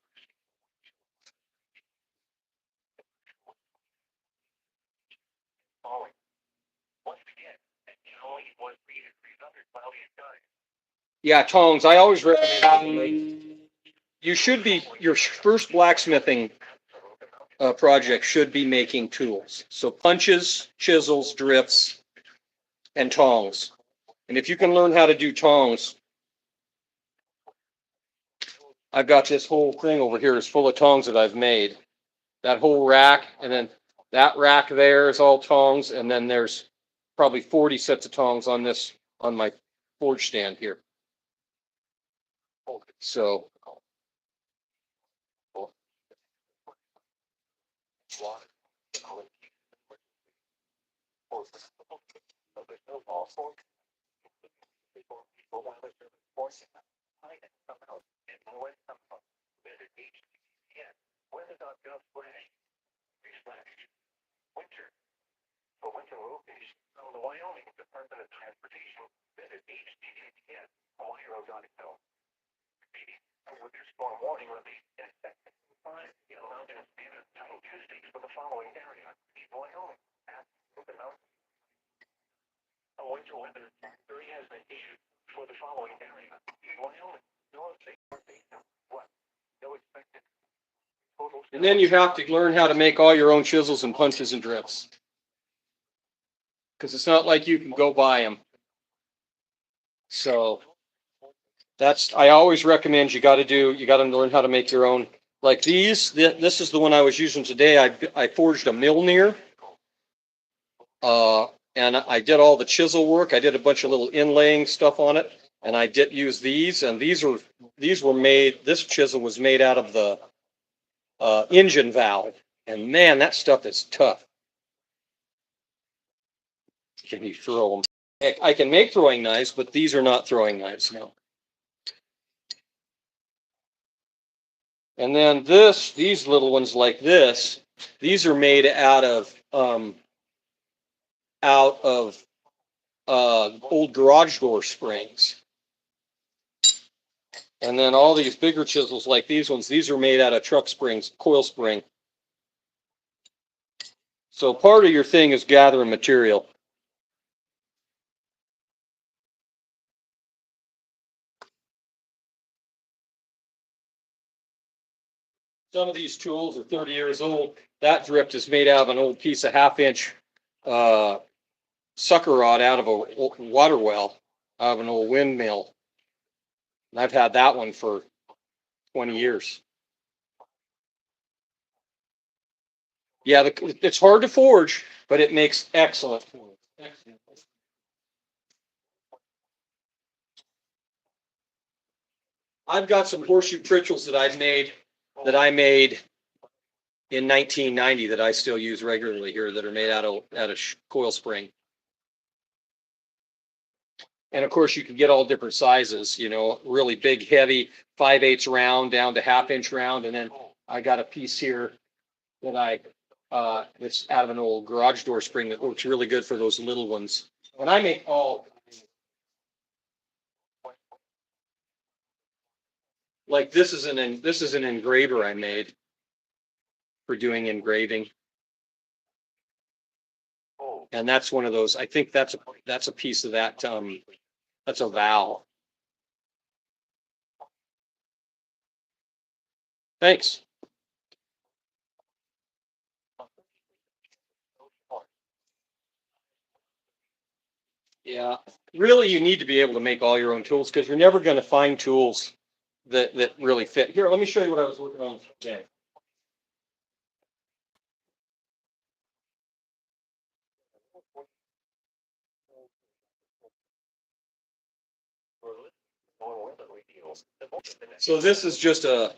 Yeah, tongs. I always recommend you should be your first blacksmithing project should be making tools. So punches, chisels, drifts, and tongs. And if you can learn how to do tongs, I've got this whole thing over here is full of tongs that I've made. That whole rack, and then that rack there is all tongs, and then there's probably 40 sets of tongs on my forge stand here. So Winter. For winter roofing, the Wyoming Department of Transportation vetted HDTPS, Hawaii Road.com. Winter storm warning release in section 5, Yellow Mountain Standard Title 2 states for the following area. Wyoming, at Open Mountain. A winter weather advisory has been issued for the following area. Wyoming, North Basin, what? No expected. and then you have to learn how to make all your own chisels and punches and drifts. Because it's not like you can go buy them. So I always recommend you got to learn how to make your own. Like these, this is the one I was using today. I forged a Milner, and I did all the chisel work. I did a bunch of little inlaying stuff on it, and I did use these. And these were made. This chisel was made out of the engine valve, and man, that stuff is tough. Can you throw them? Heck, I can make throwing knives, but these are not throwing knives now. And then these little ones like this, these are made out of old garage door springs. And then all these bigger chisels like these ones, these are made out of truck springs, coil spring. So part of your thing is gathering material. Some of these tools are 30 years old. That drift is made out of an old piece of 1/2-inch sucker rod out of a water well, out of an old windmill. And I've had that one for 20 years. Yeah, it's hard to forge, but it makes excellent forge. Excellent. I've got some horseshoe tritchels that I made in 1990 that I still use regularly here that are made out of coil spring. And of course, you can get all different sizes, really big, heavy, 5/8 round down to 1/2-inch round. And then I got a piece here that it's out of an old garage door spring that works really good for those little ones. And I make all, like this is an engraver I made. for doing engraving. And that's one of those, I think that's a piece of that, that's a vowel. Thanks. Yeah, really, you need to be able to make all your own tools because you're never going to find tools that really fit. Here, let me show you what I was working on today. So this is just a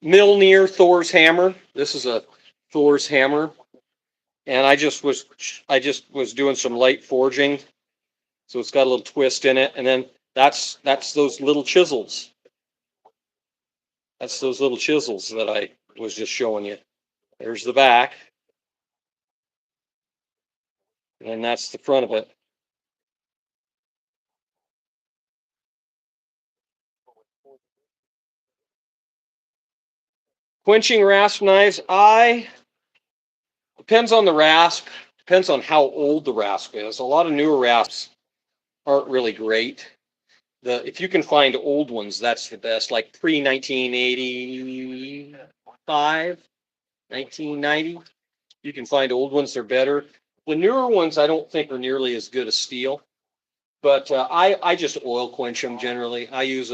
Milner Thor's hammer. This is a Thor's hammer, and I just was doing some light forging, so it's got a little twist in it, and then that's those little chisels. That's those little chisels that I was just showing you. There's the back, and that's the front of it. Quenching rasp knives, depends on the rasp, depends on how old the rasp is. A lot of newer rasps aren't really great. If you can find old ones, that's the best, like pre 1985, 1990. You can find old ones, they're better. The newer ones I don't think are nearly as good as steel, but I just oil quench them generally. I use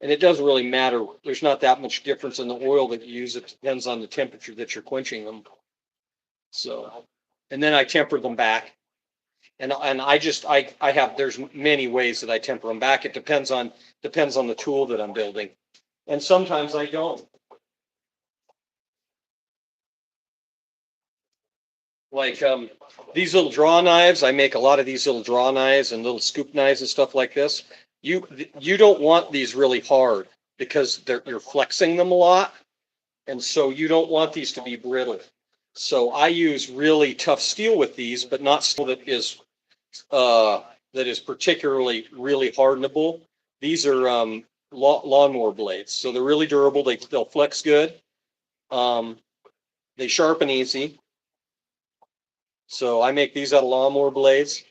and it doesn't really matter. There's not that much difference in the oil that you use. It depends on the temperature that you're quenching them. So, and then I temper them back. And I have, there's many ways that I temper them back. It depends on the tool that I'm building. And sometimes I don't. Like these little draw knives, I make a lot of these little draw knives and little scoop knives and stuff like this. You don't want these really hard because you're flexing them a lot, and so you don't want these to be brittle. So I use really tough steel with these, but not steel that is particularly really hardenable. These are lawnmower blades, so they're really durable. They'll flex good. They sharpen easy. So I make these out of lawnmower blades.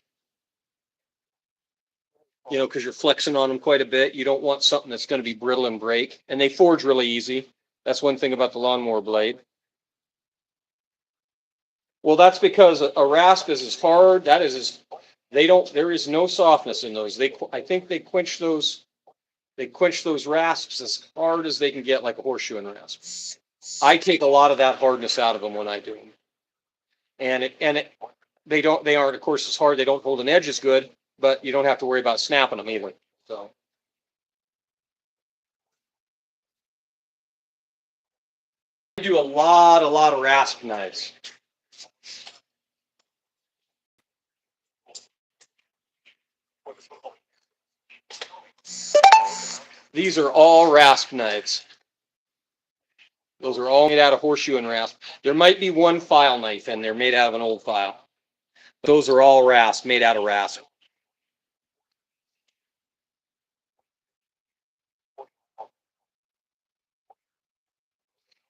You know, because you're flexing on them quite a bit. You don't want something that's going to be brittle and break. And they forge really easy. That's one thing about the lawnmower blade. Well, that's because a rasp is as hard. There is no softness in those. I think they quench those rasps as hard as they can get, like a horseshoeing rasp. I take a lot of that hardness out of them when I do them. They aren't, of course, as hard. They don't hold an edge as good, but you don't have to worry about snapping them either. So. I do a lot of rasp knives. These are all rasp knives. Those are all made out of horseshoe and rasp. There might be one file knife in there made out of an old file. Those are all rasp, made out of rasp.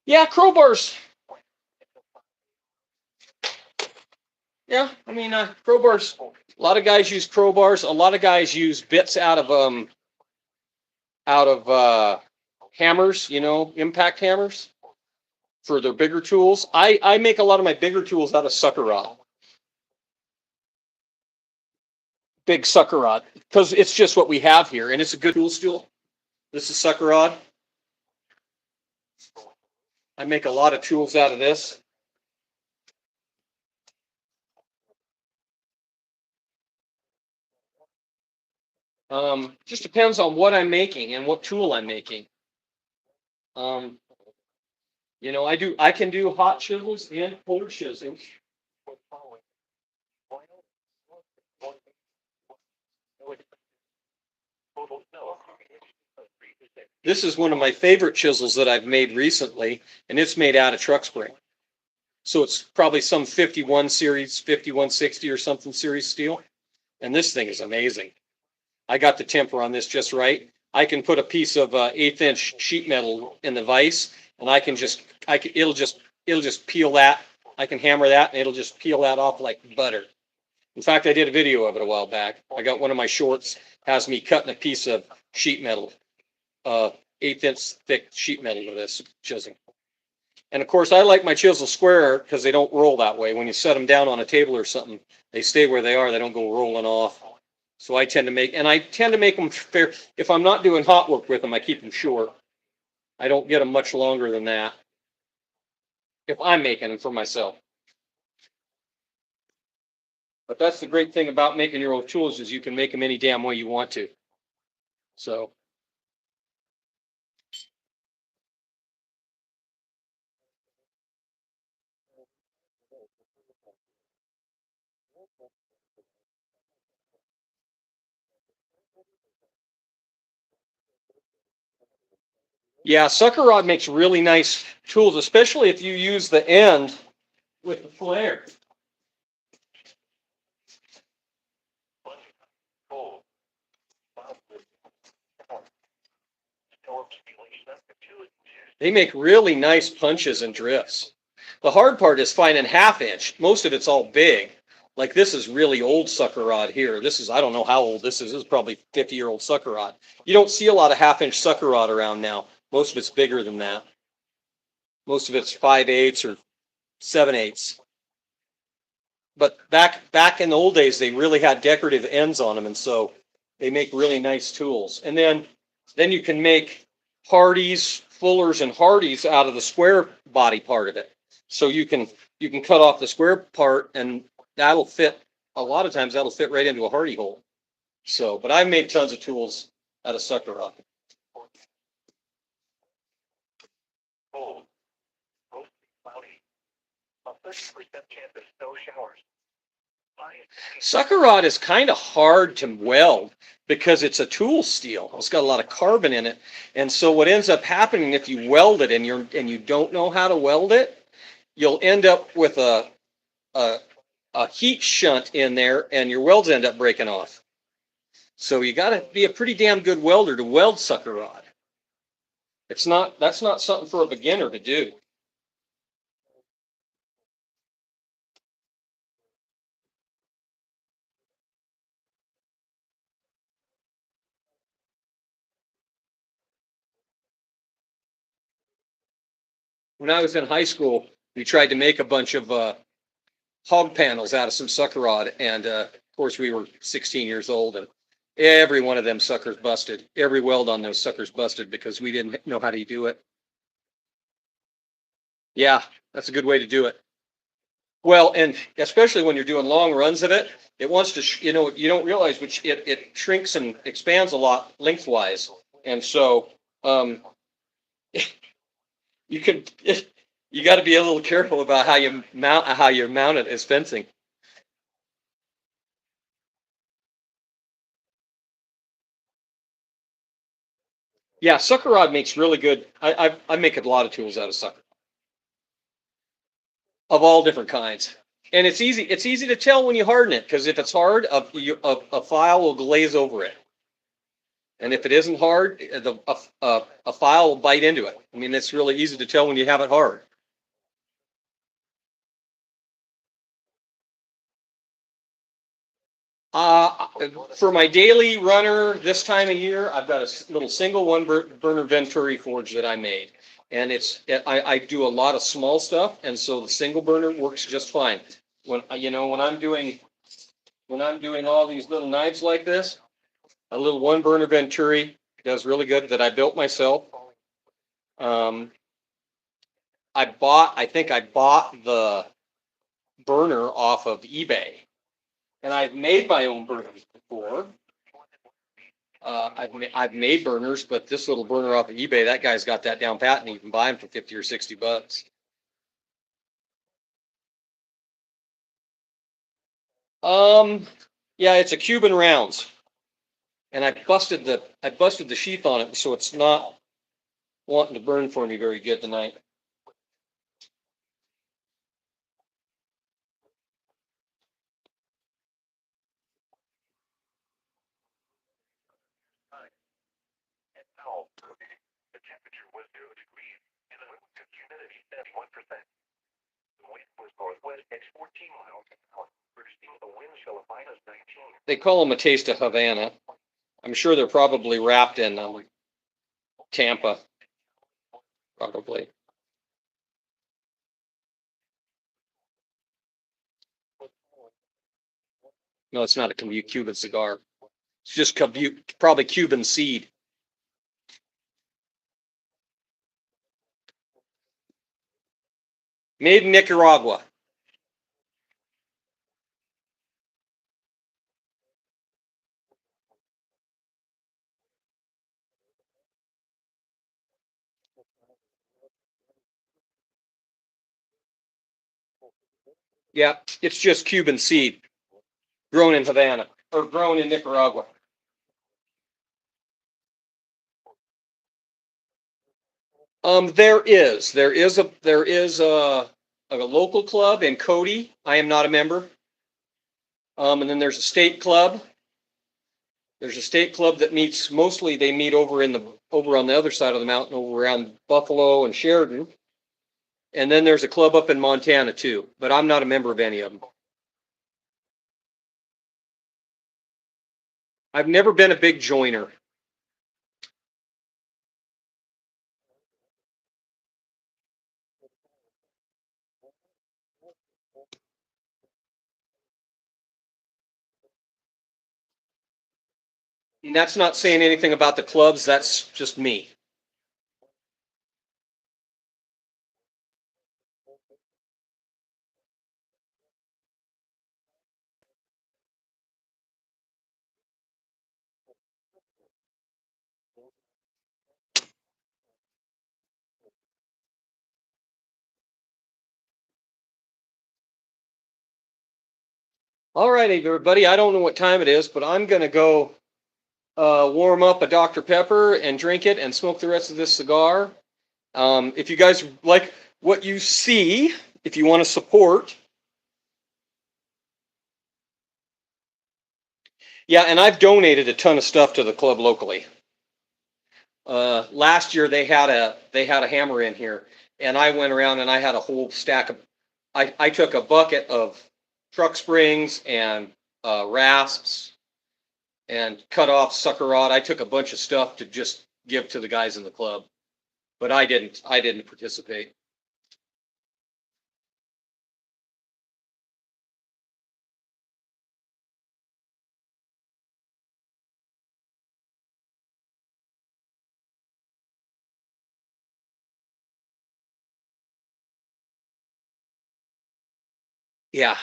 Yeah, crowbars. Yeah, I mean crowbars. A lot of guys use crowbars. A lot of guys use bits out of hammers. You know, impact hammers for their bigger tools. I make a lot of my bigger tools out of sucker rod. Big sucker rod, because it's just what we have here, and it's a good tool still. This is sucker rod. I make a lot of tools out of this. Just depends on what I'm making and what tool I'm making. You know, I can do hot chisels and cold chisels. This is one of my favorite chisels that I've made recently, and it's made out of truck spring. So it's probably some 51 series, 5160 or something series steel. And this thing is amazing. I got the temper on this just right. I can put a piece of 1/8 inch sheet metal in the vise, and it'll just peel that. I can hammer that, and it'll just peel that off like butter. In fact, I did a video of it a while back. I got one of my shorts has me cutting a piece of sheet metal, 1/8 inch thick sheet metal with this chisel. And of course, I like my chisel square because they don't roll that way. When you set them down on a table or something, they stay where they are. They don't go rolling off. So I tend to make them fair. If I'm not doing hot work with them, I keep them short. I don't get them much longer than that if I'm making them for myself. But that's the great thing about making your own tools is you can make them any damn way you want to. So. Yeah, sucker rod makes really nice tools, especially if you use the end with the flare. They make really nice punches and drifts. The hard part is finding 1/2 inch. Most of it's all big. Like this is really old sucker rod here. I don't know how old this is. This is probably 50-year-old sucker rod. You don't see a lot of 1/2 inch sucker rod around now. Most of it's bigger than that. Most of it's 5/8 or 7/8. But back in the old days, they really had decorative ends on them, and so they make really nice tools. And then you can make Hardys, Fullers, and Hardys out of the square body part of it. So you can cut off the square part, and that'll fit. A lot of times that'll fit right into a Hardy hole. So, but I've made tons of tools out of sucker rod. Sucker rod is kind of hard to weld because it's a tool steel. It's got a lot of carbon in it, and so what ends up happening if you weld it and you don't know how to weld it, you'll end up with a heat shunt in there, and your welds end up breaking off. So you got to be a pretty damn good welder to weld sucker rod. That's not something for a beginner to do. When I was in high school, we tried to make a bunch of hog panels out of some sucker rod, and of course we were 16 years old, and every one of them suckers busted. Every weld on those suckers busted because we didn't know how to do it. Yeah, that's a good way to do it. Well, and especially when you're doing long runs of it, it wants to, you don't realize which it shrinks and expands a lot lengthwise, and so you can you got to be a little careful about how you mount it as fencing. Yeah, sucker rod makes really good. I make a lot of tools out of sucker of all different kinds, and it's easy. It's easy to tell when you harden it because if it's hard, a file will glaze over it, and if it isn't hard, a file will bite into it. I mean, it's really easy to tell when you have it hard. Uh, for my daily runner this time of year, I've got a little single one burner Venturi forge that I made, and I do a lot of small stuff, and so the single burner works just fine. When I'm doing all these little knives like this, a little one burner Venturi does really good that I built myself. Um, I think I bought the burner off of eBay, and I've made my own burners before. I've made burners, but this little burner off of eBay, that guy's got that down pat, and you can buy them for 50 or 60 bucks. Yeah, it's a Cuban rounds, and I busted the sheath on it, so it's not wanting to burn for me very good tonight. They call them a taste of Havana. I'm sure they're probably wrapped in Tampa, probably. No, it's not a Cuban cigar. It's just probably Cuban seed. Made in Nicaragua. Yeah, it's just Cuban seed, grown in Havana or grown in Nicaragua. There is a local club in Cody. I am not a member. And then there's a state club. There's a state club that meets mostly. They meet over on the other side of the mountain, over around Buffalo and Sheridan. And then there's a club up in Montana too, but I'm not a member of any of them. I've never been a big joiner. And that's not saying anything about the clubs. That's just me. All right, everybody. I don't know what time it is, but I'm going to go warm up a Dr. Pepper and drink it and smoke the rest of this cigar. If you guys like what you see, if you want to support. Yeah, and I've donated a ton of stuff to the club locally. Last year they had a hammer in here, and I went around and I had a whole stack of. I took a bucket of truck springs and rasps and cut off sucker rod. I took a bunch of stuff to just give to the guys in the club, but I didn't participate. Yeah.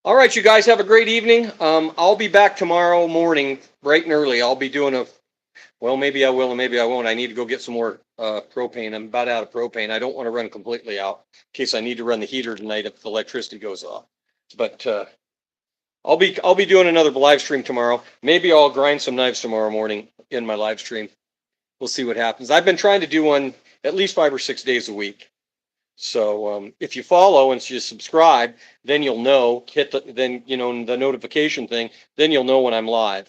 All right, you guys have a great evening. I'll be back tomorrow morning bright and early. I'll be doing well, maybe I will and maybe I won't. I need to go get some more propane. I'm about out of propane. I don't want to run completely out in case I need to run the heater tonight if the electricity goes off. But I'll be doing another live stream tomorrow. Maybe I'll grind some knives tomorrow morning in my live stream. We'll see what happens. I've been trying to do one at least 5 or 6 days a week. So if you follow and you subscribe, then you'll know. Then the notification thing. Then you'll know when I'm live.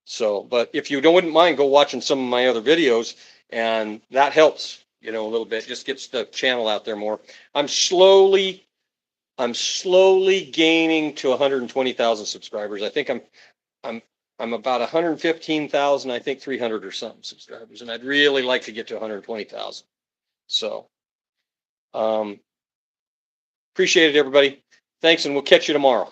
So, but if you wouldn't mind, go watching some of my other videos, and that helps. A little bit. Just gets the channel out there more. I'm slowly gaining to 120,000 subscribers. I think I'm about 115,000. I think 300 or something subscribers, and I'd really like to get to 120,000. So. Appreciate it, everybody. Thanks, and we'll catch you tomorrow.